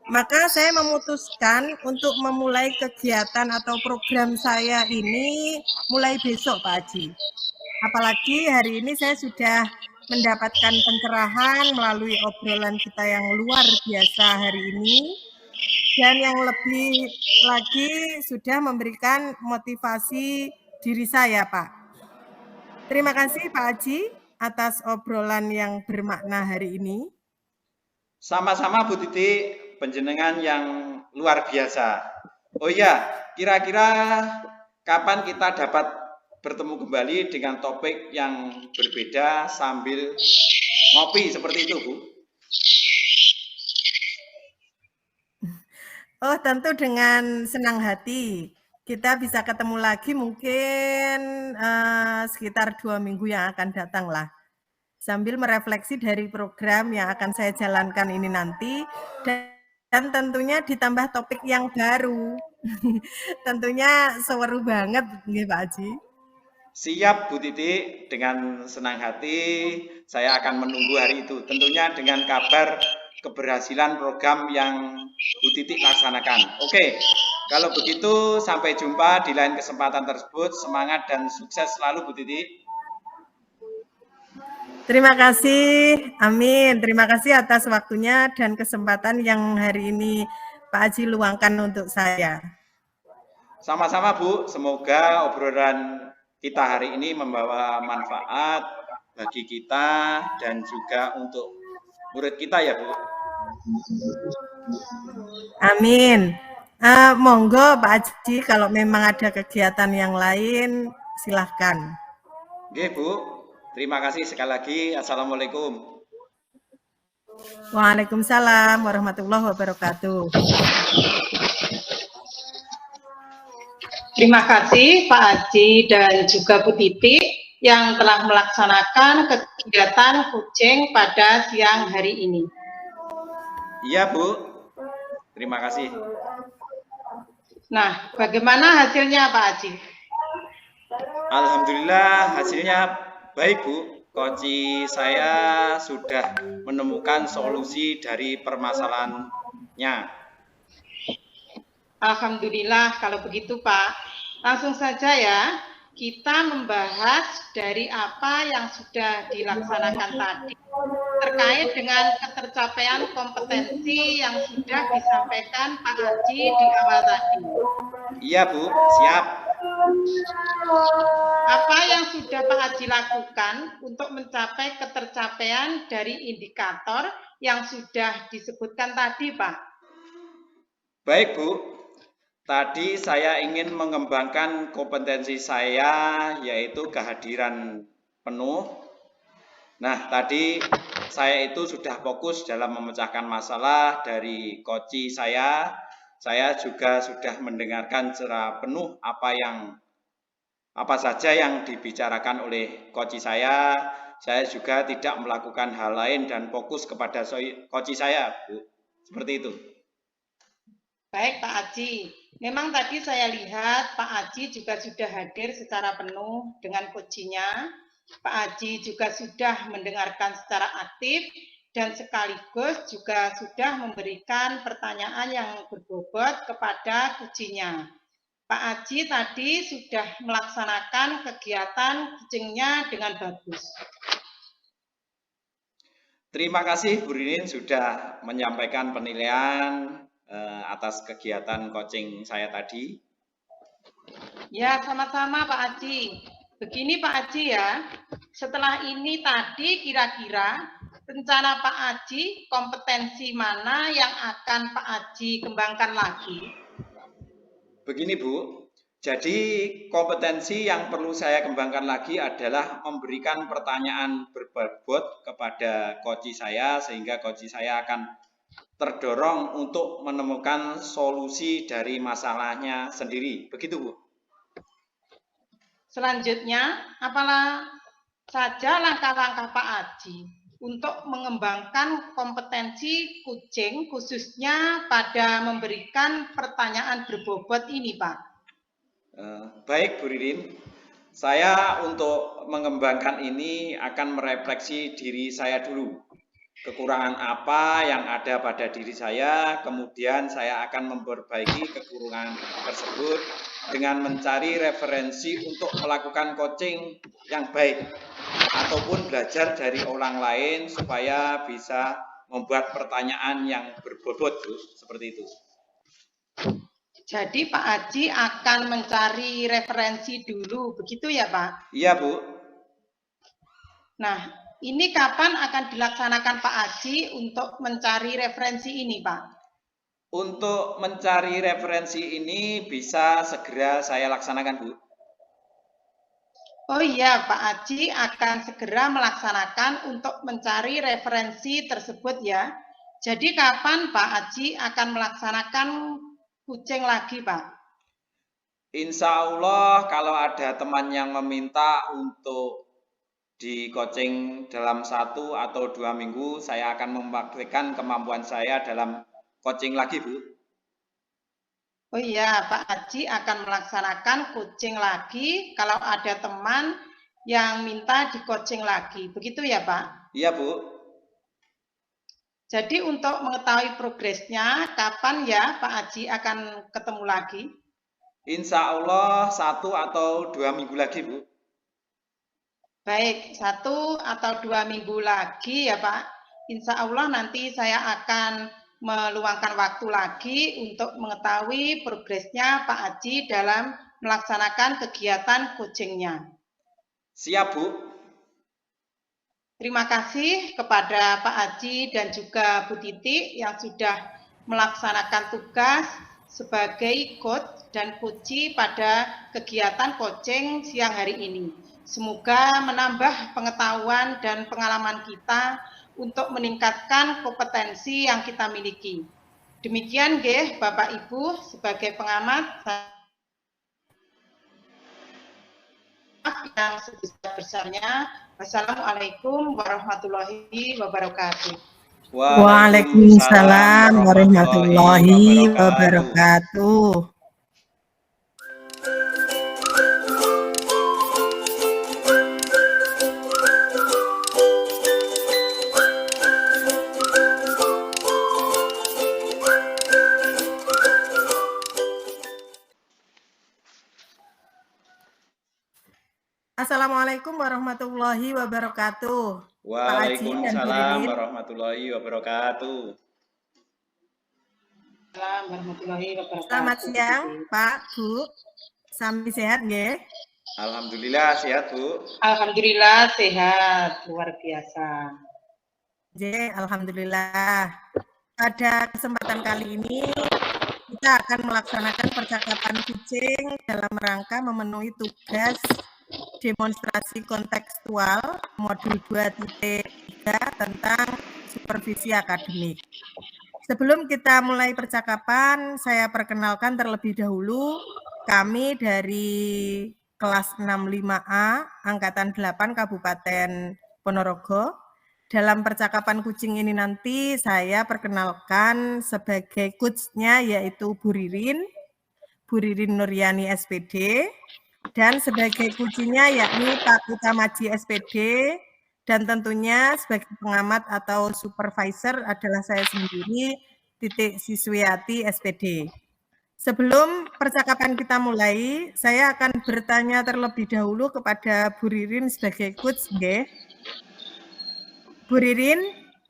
maka saya memutuskan untuk memulai kegiatan atau program saya ini mulai besok Pak Haji. Apalagi hari ini saya sudah mendapatkan pencerahan melalui obrolan kita yang luar biasa hari ini. Dan yang lebih lagi sudah memberikan motivasi diri saya Pak. Terima kasih Pak Haji atas obrolan yang bermakna hari ini. Sama-sama Bu Titi, panjenengan yang luar biasa. Oh iya, kira-kira kapan kita dapat bertemu kembali dengan topik yang berbeda sambil ngopi seperti itu Bu? Oh tentu dengan senang hati. Kita bisa ketemu lagi mungkin sekitar 2 minggu yang akan datang lah. Sambil merefleksi dari program yang akan saya jalankan ini nanti. Dan tentunya ditambah topik yang baru. Tentunya seru banget Pak Haji. Siap Bu Titi, dengan senang hati saya akan menunggu hari itu. Tentunya dengan kabar keberhasilan program yang Bu Titi laksanakan. Oke, kalau begitu sampai jumpa di lain kesempatan tersebut. Semangat dan sukses selalu Bu Titi. Terima kasih, amin. Terima kasih atas waktunya dan kesempatan yang hari ini Pak Haji luangkan untuk saya. Sama-sama Bu, semoga obrolan kita hari ini membawa manfaat bagi kita dan juga untuk murid kita ya Bu. Amin. Monggo Pak Haji kalau memang ada kegiatan yang lain silahkan. Oke Bu, terima kasih sekali lagi. Assalamualaikum. Waalaikumsalam warahmatullahi wabarakatuh. Terima kasih Pak Haji dan juga Bu Titi yang telah melaksanakan kegiatan kucing pada siang hari ini. Iya Bu, terima kasih. Nah, bagaimana hasilnya Pak Haji? Alhamdulillah hasilnya baik Bu. Koci saya sudah menemukan solusi dari permasalahannya. Alhamdulillah kalau begitu Pak. Langsung saja ya, kita membahas dari apa yang sudah dilaksanakan tadi terkait dengan ketercapaian kompetensi yang sudah disampaikan Pak Haji di awal tadi. Iya, Bu, siap. Apa yang sudah Pak Haji lakukan untuk mencapai ketercapaian dari indikator yang sudah disebutkan tadi, Pak? Baik, Bu. Tadi saya ingin mengembangkan kompetensi saya, yaitu kehadiran penuh. Nah, tadi saya itu sudah fokus dalam memecahkan masalah dari koci saya. Saya juga sudah mendengarkan secara penuh apa saja yang dibicarakan oleh koci saya. Saya juga tidak melakukan hal lain dan fokus kepada koci saya, Bu. Seperti itu. Baik, Pak Haji. Memang tadi saya lihat Pak Haji juga sudah hadir secara penuh dengan kocinya. Pak Haji juga sudah mendengarkan secara aktif dan sekaligus juga sudah memberikan pertanyaan yang berbobot kepada kocinya. Pak Haji tadi sudah melaksanakan kegiatan kucingnya dengan bagus. Terima kasih Bu Ririn sudah menyampaikan penilaian atas kegiatan coaching saya tadi. Ya, sama-sama Pak Haji. Begini Pak Haji ya, setelah ini tadi kira-kira rencana Pak Haji kompetensi mana yang akan Pak Haji kembangkan lagi? Begini Bu, jadi kompetensi yang perlu saya kembangkan lagi adalah memberikan pertanyaan berbobot kepada coach saya sehingga coach saya akan terdorong untuk menemukan solusi dari masalahnya sendiri. Begitu Bu. Selanjutnya, apalah saja langkah-langkah Pak Haji untuk mengembangkan kompetensi kucing khususnya pada memberikan pertanyaan berbobot ini Pak? Baik Bu Ririn, saya untuk mengembangkan ini akan merefleksi diri saya dulu. Kekurangan apa yang ada pada diri saya, kemudian saya akan memperbaiki kekurangan tersebut dengan mencari referensi untuk melakukan coaching yang baik ataupun belajar dari orang lain supaya bisa membuat pertanyaan yang berbobot, Bu, seperti itu. Jadi Pak Haji akan mencari referensi dulu, begitu ya Pak? Iya Bu. Nah, ini kapan akan dilaksanakan Pak Haji untuk mencari referensi ini, Pak? Untuk mencari referensi ini bisa segera saya laksanakan, Bu. Oh iya, Pak Haji akan segera melaksanakan untuk mencari referensi tersebut ya. Jadi kapan Pak Haji akan melaksanakan kucing lagi, Pak? Insya Allah kalau ada teman yang meminta untuk di coaching dalam 1 atau 2 minggu, saya akan mempraktikkan kemampuan saya dalam coaching lagi, Bu. Oh iya, Pak Haji akan melaksanakan coaching lagi kalau ada teman yang minta di coaching lagi. Begitu ya, Pak? Iya, Bu. Jadi untuk mengetahui progresnya, kapan ya Pak Haji akan ketemu lagi? Insya Allah 1 atau 2 minggu lagi, Bu. Baik, 1 atau 2 minggu lagi ya Pak. Insya Allah nanti saya akan meluangkan waktu lagi untuk mengetahui progresnya Pak Haji dalam melaksanakan kegiatan coachingnya. Siap, Bu. Terima kasih kepada Pak Haji dan juga Bu Titi yang sudah melaksanakan tugas sebagai coach dan coachi pada kegiatan coaching siang hari ini. Semoga menambah pengetahuan dan pengalaman kita untuk meningkatkan kompetensi yang kita miliki. Demikian nggih Bapak Ibu sebagai pengamat yang sebesar-besarnya. Wassalamualaikum warahmatullahi wabarakatuh. Waalaikumsalam warahmatullahi wabarakatuh. Assalamualaikum warahmatullahi wabarakatuh. Pak Aji dan Bu Waalaikumsalam Ririn. warahmatullahi wabarakatuh. Assalamualaikum warahmatullahi wabarakatuh. Selamat siang, Pak, Bu. Sami sehat nggih? Alhamdulillah sehat, Bu. Alhamdulillah sehat, luar biasa. Alhamdulillah. Pada kesempatan kali ini kita akan melaksanakan percakapan kucing dalam rangka memenuhi tugas demonstrasi kontekstual modul 2.3 tentang supervisi akademik. Sebelum kita mulai percakapan, saya perkenalkan terlebih dahulu kami dari kelas 65A Angkatan 8 Kabupaten Ponorogo. Dalam percakapan kucing ini nanti saya perkenalkan sebagai coach-nya yaitu Bu Ririn Nuryani SPD, dan sebagai kuncinya yakni Pak Utamaji SPD, dan tentunya sebagai pengamat atau supervisor adalah saya sendiri, Titik Siswiati SPD. Sebelum percakapan kita mulai, saya akan bertanya terlebih dahulu kepada Bu Ririn sebagai coach, nggih. Bu Ririn,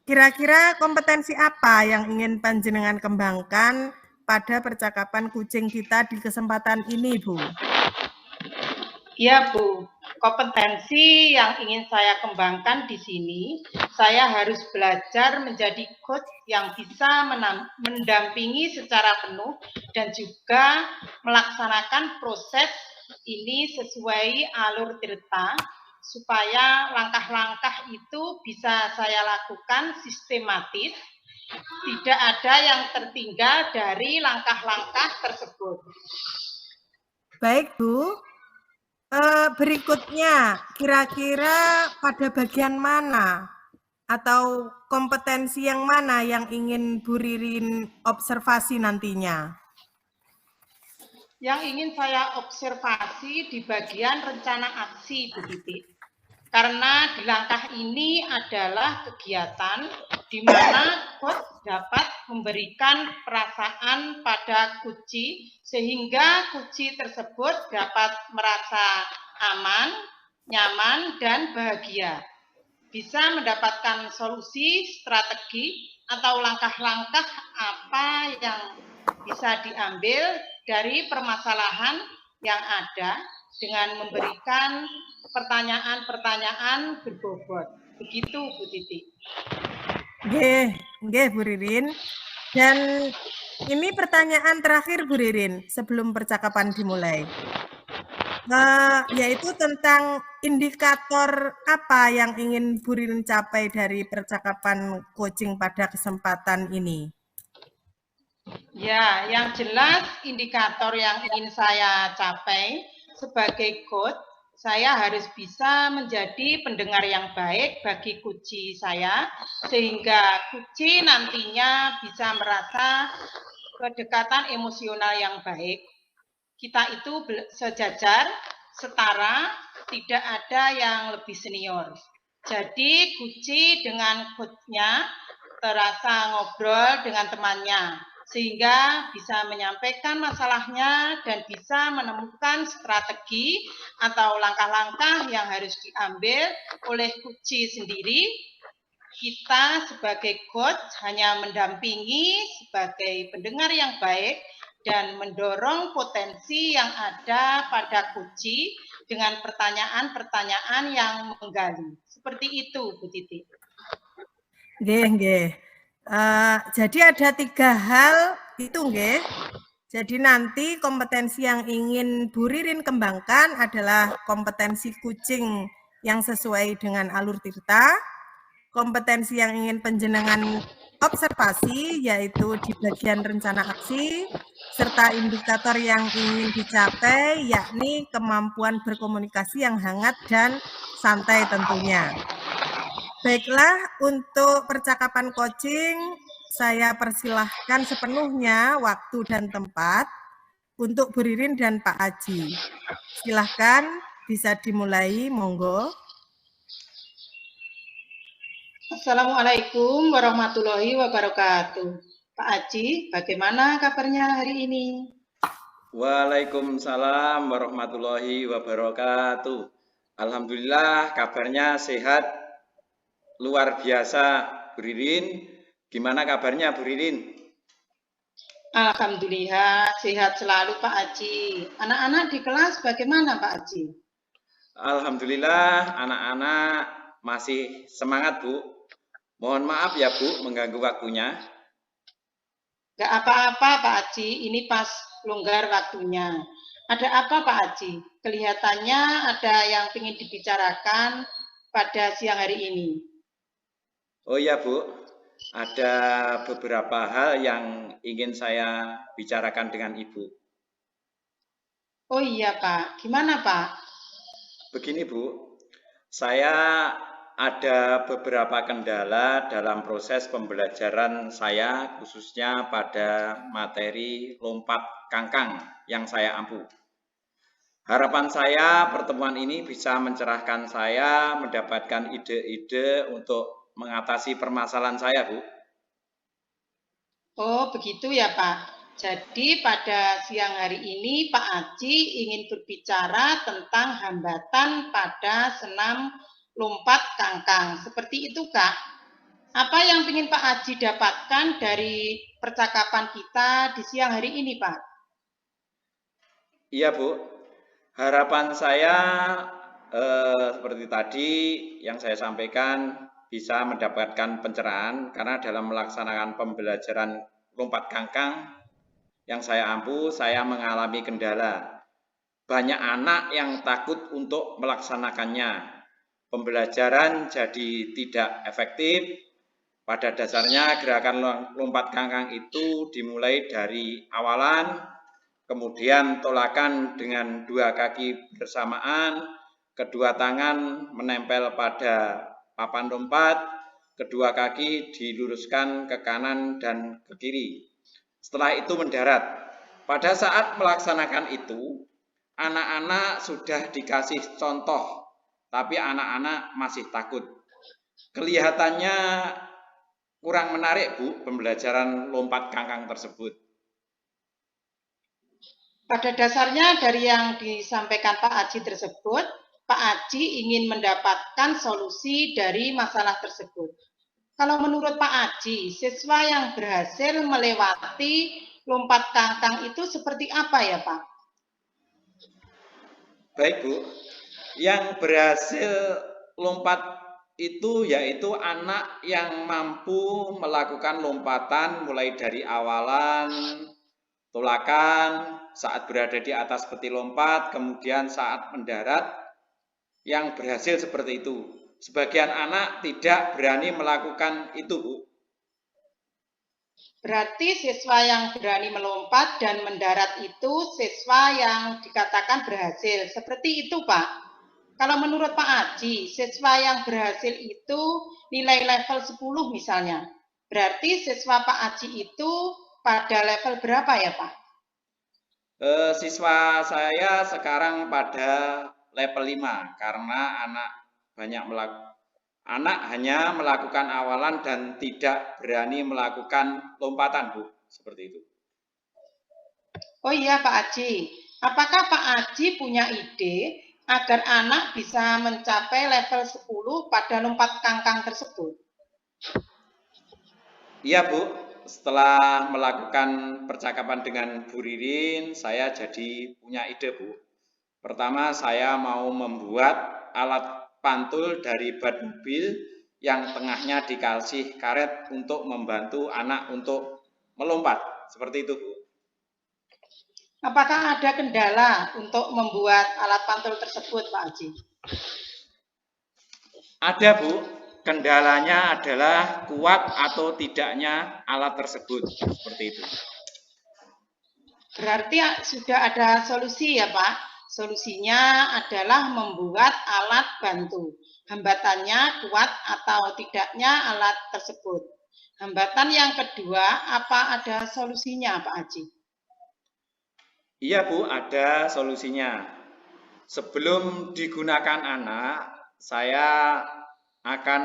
kira-kira kompetensi apa yang ingin panjenengan kembangkan pada percakapan kucing kita di kesempatan ini, Bu? Ya, Bu. Kompetensi yang ingin saya kembangkan di sini, saya harus belajar menjadi coach yang bisa mendampingi secara penuh dan juga melaksanakan proses ini sesuai alur tirta, supaya langkah-langkah itu bisa saya lakukan sistematis, tidak ada yang tertinggal dari langkah-langkah tersebut. Baik, Bu. Berikutnya, kira-kira pada bagian mana atau kompetensi yang mana yang ingin Bu Ririn observasi nantinya? Yang ingin saya observasi di bagian rencana aksi, Bu Titi. Karena di langkah ini adalah kegiatan di mana coach dapat memberikan perasaan pada kuci sehingga kuci tersebut dapat merasa aman, nyaman, dan bahagia. Bisa mendapatkan solusi, strategi, atau langkah-langkah apa yang bisa diambil dari permasalahan yang ada dengan memberikan pertanyaan-pertanyaan berbobot. Begitu, Bu Titi. Nggih, Bu Ririn. Dan ini pertanyaan terakhir, Bu Ririn, sebelum percakapan dimulai. Yaitu tentang indikator apa yang ingin Bu Ririn capai dari percakapan coaching pada kesempatan ini? Ya, yang jelas indikator yang ingin saya capai sebagai coach, saya harus bisa menjadi pendengar yang baik bagi kuci saya, sehingga kuci nantinya bisa merasa kedekatan emosional yang baik. Kita itu sejajar, setara, tidak ada yang lebih senior. Jadi kuci dengan coachnya terasa ngobrol dengan temannya, sehingga bisa menyampaikan masalahnya dan bisa menemukan strategi atau langkah-langkah yang harus diambil oleh kuci sendiri. Kita sebagai coach hanya mendampingi sebagai pendengar yang baik dan mendorong potensi yang ada pada kuci dengan pertanyaan-pertanyaan yang menggali. Seperti itu, Bu Titi. Nggih. Jadi ada 3 hal itu, nggih. Jadi nanti kompetensi yang ingin Bu Ririn kembangkan adalah kompetensi kucing yang sesuai dengan alur tirta, kompetensi yang ingin panjenengan observasi yaitu di bagian rencana aksi, serta indikator yang ingin dicapai yakni kemampuan berkomunikasi yang hangat dan santai tentunya. Baiklah, untuk percakapan coaching saya persilahkan sepenuhnya waktu dan tempat untuk Bu Ririn dan Pak Aji. Silahkan bisa dimulai, monggo. Assalamualaikum warahmatullahi wabarakatuh. Pak Aji, bagaimana kabarnya hari ini? Waalaikumsalam warahmatullahi wabarakatuh. Alhamdulillah kabarnya sehat, luar biasa Bu Ririn. Gimana kabarnya Bu Ririn? Alhamdulillah sehat selalu Pak Haji. Anak-anak di kelas bagaimana Pak Haji? Alhamdulillah anak-anak masih semangat Bu. Mohon maaf ya Bu mengganggu waktunya. Gak apa-apa Pak Haji, ini pas longgar waktunya. Ada apa Pak Haji? Kelihatannya ada yang ingin dibicarakan pada siang hari ini. Oh iya Bu, ada beberapa hal yang ingin saya bicarakan dengan Ibu. Oh iya Pak, gimana Pak? Begini Bu, saya ada beberapa kendala dalam proses pembelajaran saya, khususnya pada materi lompat kangkang yang saya ampu. Harapan saya pertemuan ini bisa mencerahkan saya, mendapatkan ide-ide untuk mengatasi permasalahan saya, Bu. Oh begitu ya Pak. Jadi pada siang hari ini Pak Haji ingin berbicara tentang hambatan pada senam lompat kangkang. Seperti itu Kak. Apa yang ingin Pak Haji dapatkan dari percakapan kita di siang hari ini Pak? Iya Bu, harapan saya seperti tadi yang saya sampaikan bisa mendapatkan pencerahan karena dalam melaksanakan pembelajaran lompat kangkang yang saya ampu, saya mengalami kendala. Banyak anak yang takut untuk melaksanakannya. Pembelajaran jadi tidak efektif. Pada dasarnya gerakan lompat kangkang itu dimulai dari awalan, kemudian tolakan dengan dua kaki bersamaan, kedua tangan menempel pada papan lompat, kedua kaki diluruskan ke kanan dan ke kiri. Setelah itu mendarat. Pada saat melaksanakan itu, anak-anak sudah dikasih contoh, tapi anak-anak masih takut. Kelihatannya kurang menarik, Bu, pembelajaran lompat kangkang tersebut. Pada dasarnya dari yang disampaikan Pak Haji tersebut, Pak Haji ingin mendapatkan solusi dari masalah tersebut. Kalau menurut Pak Haji, siswa yang berhasil melewati lompat kangkang itu seperti apa ya Pak? Baik Bu, yang berhasil lompat itu yaitu anak yang mampu melakukan lompatan mulai dari awalan, tolakan, saat berada di atas peti lompat, kemudian saat mendarat, yang berhasil seperti itu. Sebagian anak tidak berani melakukan itu, Bu. Berarti siswa yang berani melompat dan mendarat itu siswa yang dikatakan berhasil. Seperti itu, Pak. Kalau menurut Pak Haji, siswa yang berhasil itu nilai level 10 misalnya. Berarti siswa Pak Haji itu pada level berapa ya, Pak? Siswa saya sekarang pada level 5 karena anak hanya melakukan awalan dan tidak berani melakukan lompatan, Bu. Seperti itu. Oh iya Pak Haji, apakah Pak Haji punya ide agar anak bisa mencapai level 10 pada lompat kangkang tersebut? Iya Bu, setelah melakukan percakapan dengan Bu Ririn, saya jadi punya ide Bu. Pertama saya mau membuat alat pantul dari ban mobil yang tengahnya dikasih karet untuk membantu anak untuk melompat. Seperti itu Bu. Apakah ada kendala untuk membuat alat pantul tersebut Pak Haji? Ada Bu, kendalanya adalah kuat atau tidaknya alat tersebut. Seperti itu. Berarti sudah ada solusi ya Pak? Solusinya adalah membuat alat bantu. Hambatannya kuat atau tidaknya alat tersebut. Hambatan yang kedua, apa ada solusinya Pak Haji? Iya Bu, ada solusinya. Sebelum digunakan anak, saya akan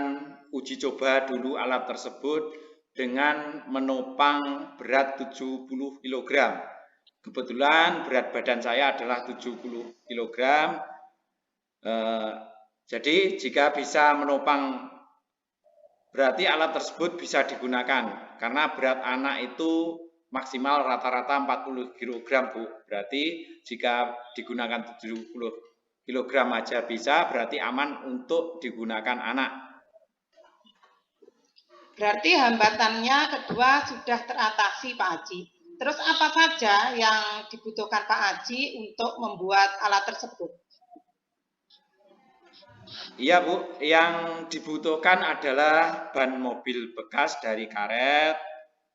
uji coba dulu alat tersebut dengan menopang berat 70 kg. Kebetulan berat badan saya adalah 70 kg. Jadi jika bisa menopang, berarti alat tersebut bisa digunakan karena berat anak itu maksimal rata-rata 40 kg, Bu. Berarti jika digunakan 70 kg aja bisa, berarti aman untuk digunakan anak. Berarti hambatannya kedua sudah teratasi, Pak Haji. Terus apa saja yang dibutuhkan Pak Haji untuk membuat alat tersebut? Iya, Bu, yang dibutuhkan adalah ban mobil bekas dari karet.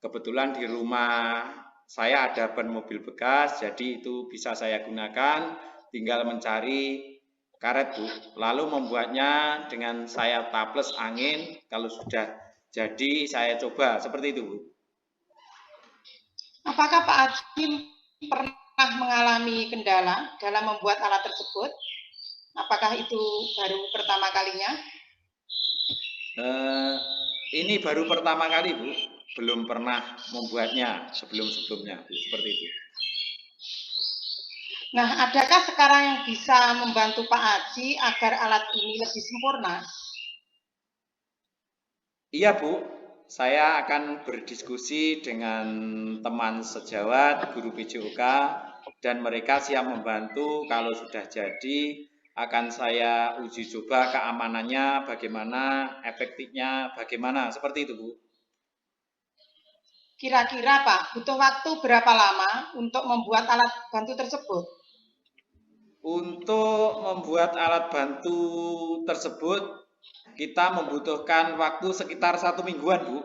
Kebetulan di rumah saya ada ban mobil bekas, jadi itu bisa saya gunakan. Tinggal mencari karet, Bu. Lalu membuatnya dengan saya taples angin. Kalau sudah jadi saya coba seperti itu, Bu. Apakah Pak Haji pernah mengalami kendala dalam membuat alat tersebut? Apakah itu baru pertama kalinya? Ini baru pertama kali, Bu. Belum pernah membuatnya sebelum-sebelumnya, Bu. Seperti itu. Nah, adakah sekarang yang bisa membantu Pak Haji agar alat ini lebih sempurna? Iya, Bu. Saya akan berdiskusi dengan teman sejawat, guru PJOK, dan mereka siap membantu. Kalau sudah jadi, akan saya uji coba keamanannya bagaimana, efektifnya bagaimana, seperti itu, Bu. Kira-kira Pak, butuh waktu berapa lama untuk membuat alat bantu tersebut? Untuk membuat alat bantu tersebut, kita membutuhkan waktu sekitar 1 mingguan, Bu.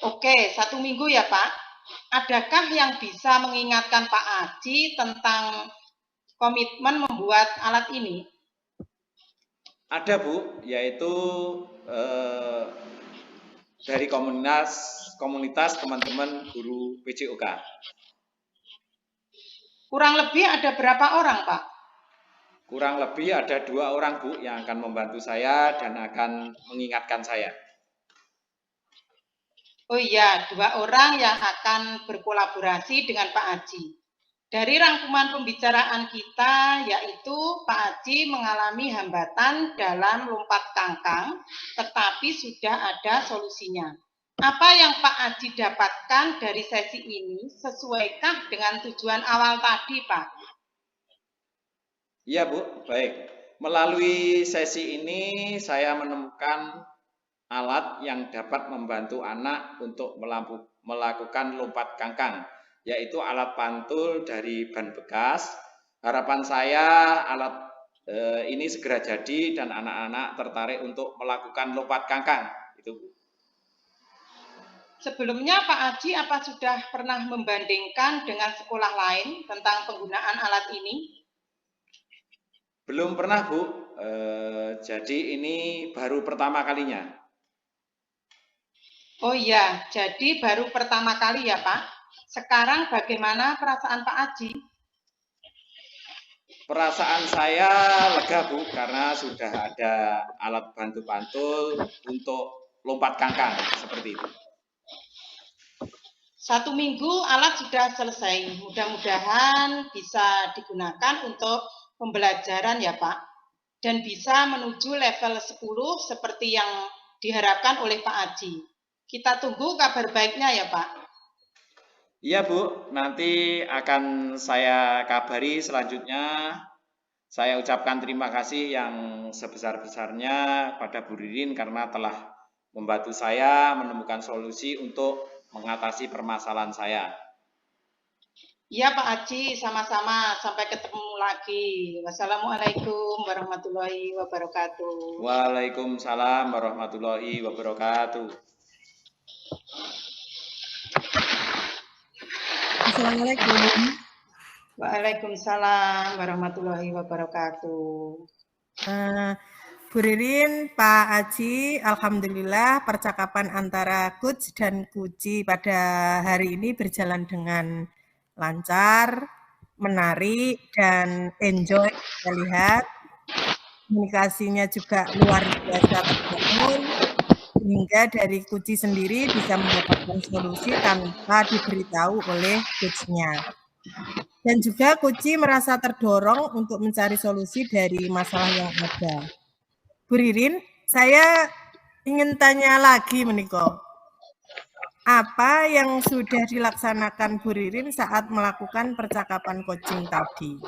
Oke, 1 minggu ya Pak. Adakah yang bisa mengingatkan Pak Haji tentang komitmen membuat alat ini? Ada, Bu, yaitu dari komunitas teman-teman guru PJOK. Kurang lebih ada berapa orang, Pak? Kurang lebih ada 2 orang, Bu, yang akan membantu saya dan akan mengingatkan saya. Oh iya, 2 orang yang akan berkolaborasi dengan Pak Haji. Dari rangkuman pembicaraan kita, yaitu Pak Haji mengalami hambatan dalam lompat kangkang, tetapi sudah ada solusinya. Apa yang Pak Haji dapatkan dari sesi ini sesuaikah dengan tujuan awal tadi, Pak? Iya, Bu, baik. Melalui sesi ini saya menemukan alat yang dapat membantu anak untuk melakukan lompat kangkang, yaitu alat pantul dari ban bekas. Harapan saya alat ini segera jadi dan anak-anak tertarik untuk melakukan lompat kangkang. Itu. Sebelumnya Pak Haji apa sudah pernah membandingkan dengan sekolah lain tentang penggunaan alat ini? Belum pernah, Bu. Jadi ini baru pertama kalinya. Oh iya, jadi baru pertama kali ya Pak. Sekarang bagaimana perasaan Pak Haji? Perasaan saya lega, Bu, karena sudah ada alat bantu pantul untuk lompat kangkang seperti itu. 1 minggu alat sudah selesai. Mudah-mudahan bisa digunakan untuk pembelajaran ya Pak. Dan bisa menuju level 10 seperti yang diharapkan oleh Pak Haji. Kita tunggu kabar baiknya ya Pak. Iya, Bu, nanti akan saya kabari selanjutnya. Saya ucapkan terima kasih yang sebesar-besarnya pada Bu Ririn karena telah membantu saya menemukan solusi untuk mengatasi permasalahan saya. Iya Pak Haji, sama-sama. Sampai ketemu lagi. Wassalamualaikum warahmatullahi wabarakatuh. Waalaikumsalam warahmatullahi wabarakatuh. Assalamualaikum. Waalaikumsalam warahmatullahi wabarakatuh. Bu Ririn, Pak Haji, alhamdulillah percakapan antara coach dan kuci pada hari ini berjalan dengan lancar, menarik, dan enjoy kita lihat. Komunikasinya juga luar biasa terbangun, sehingga dari kuci sendiri bisa mendapatkan solusi tanpa diberitahu oleh coach-nya. Dan juga Kuci merasa terdorong untuk mencari solusi dari masalah yang ada. Bu Ririn, saya ingin tanya lagi meniko. Apa yang sudah dilaksanakan Bu Ririn saat melakukan percakapan coaching tadi?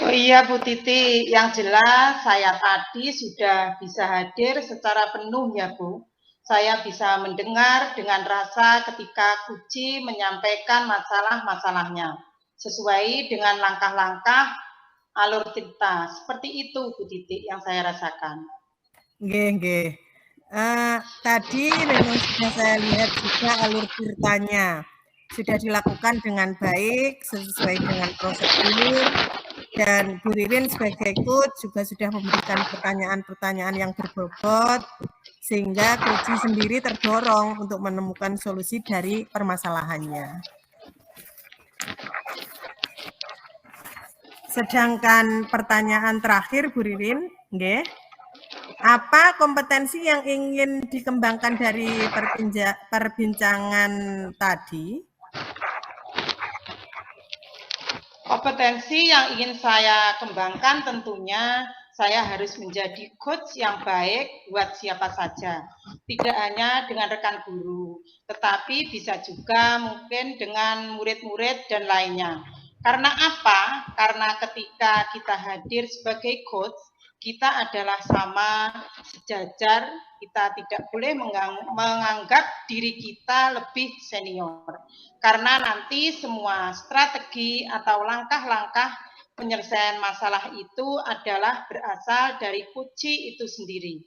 Oh iya Bu Titi, yang jelas saya tadi sudah bisa hadir secara penuh ya Bu. Saya bisa mendengar dengan rasa ketika Kuci menyampaikan masalah-masalahnya sesuai dengan langkah-langkah alur cerita. Seperti itu Bu Titi yang saya rasakan. Nggih. Tadi memang sudah saya lihat juga alur ceritanya. Sudah dilakukan dengan baik, sesuai dengan prosedur, dan Bu Ririn sebagai coach juga sudah memberikan pertanyaan-pertanyaan yang berbobot, sehingga Kuci sendiri terdorong untuk menemukan solusi dari permasalahannya. Sedangkan pertanyaan terakhir Bu Ririn, nggih. Apa kompetensi yang ingin dikembangkan dari perbincangan tadi? Kompetensi yang ingin saya kembangkan tentunya saya harus menjadi coach yang baik buat siapa saja. Tidak hanya dengan rekan guru, tetapi bisa juga mungkin dengan murid-murid dan lainnya. Karena apa? Karena ketika kita hadir sebagai coach, kita adalah sama sejajar, kita tidak boleh menganggap diri kita lebih senior. Karena nanti semua strategi atau langkah-langkah penyelesaian masalah itu adalah berasal dari Kuci itu sendiri.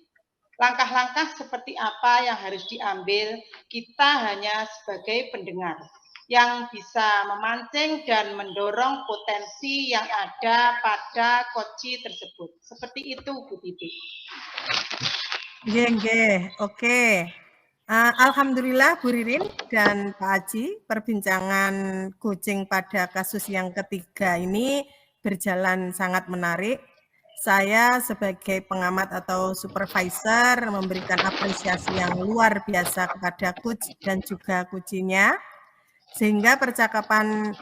Langkah-langkah seperti apa yang harus diambil, kita hanya sebagai pendengar yang bisa memancing dan mendorong potensi yang ada pada Kuci tersebut. Seperti itu, Bu Titi. Nggih, oke. Alhamdulillah Bu Ririn dan Pak Aji, perbincangan coaching pada kasus yang ketiga ini berjalan sangat menarik. Saya sebagai pengamat atau supervisor memberikan apresiasi yang luar biasa kepada coach dan juga coachingnya, sehingga percakapan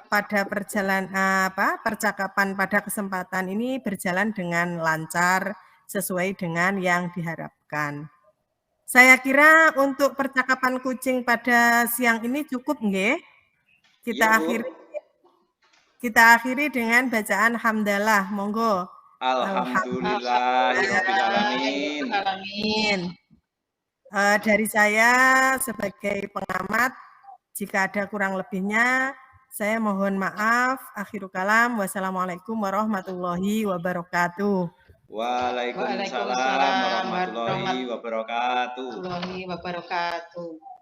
pada kesempatan ini berjalan dengan lancar sesuai dengan yang diharapkan. Saya kira untuk percakapan kucing pada siang ini cukup, nggih. Kita akhiri dengan bacaan hamdalah. Monggo. Alhamdulillahirobbilalamin. Dari saya sebagai pengamat, jika ada kurang lebihnya, saya mohon maaf. Akhirul kalam. Wassalamualaikum warahmatullahi wabarakatuh. Waalaikumsalam warahmatullahi wabarakatuh.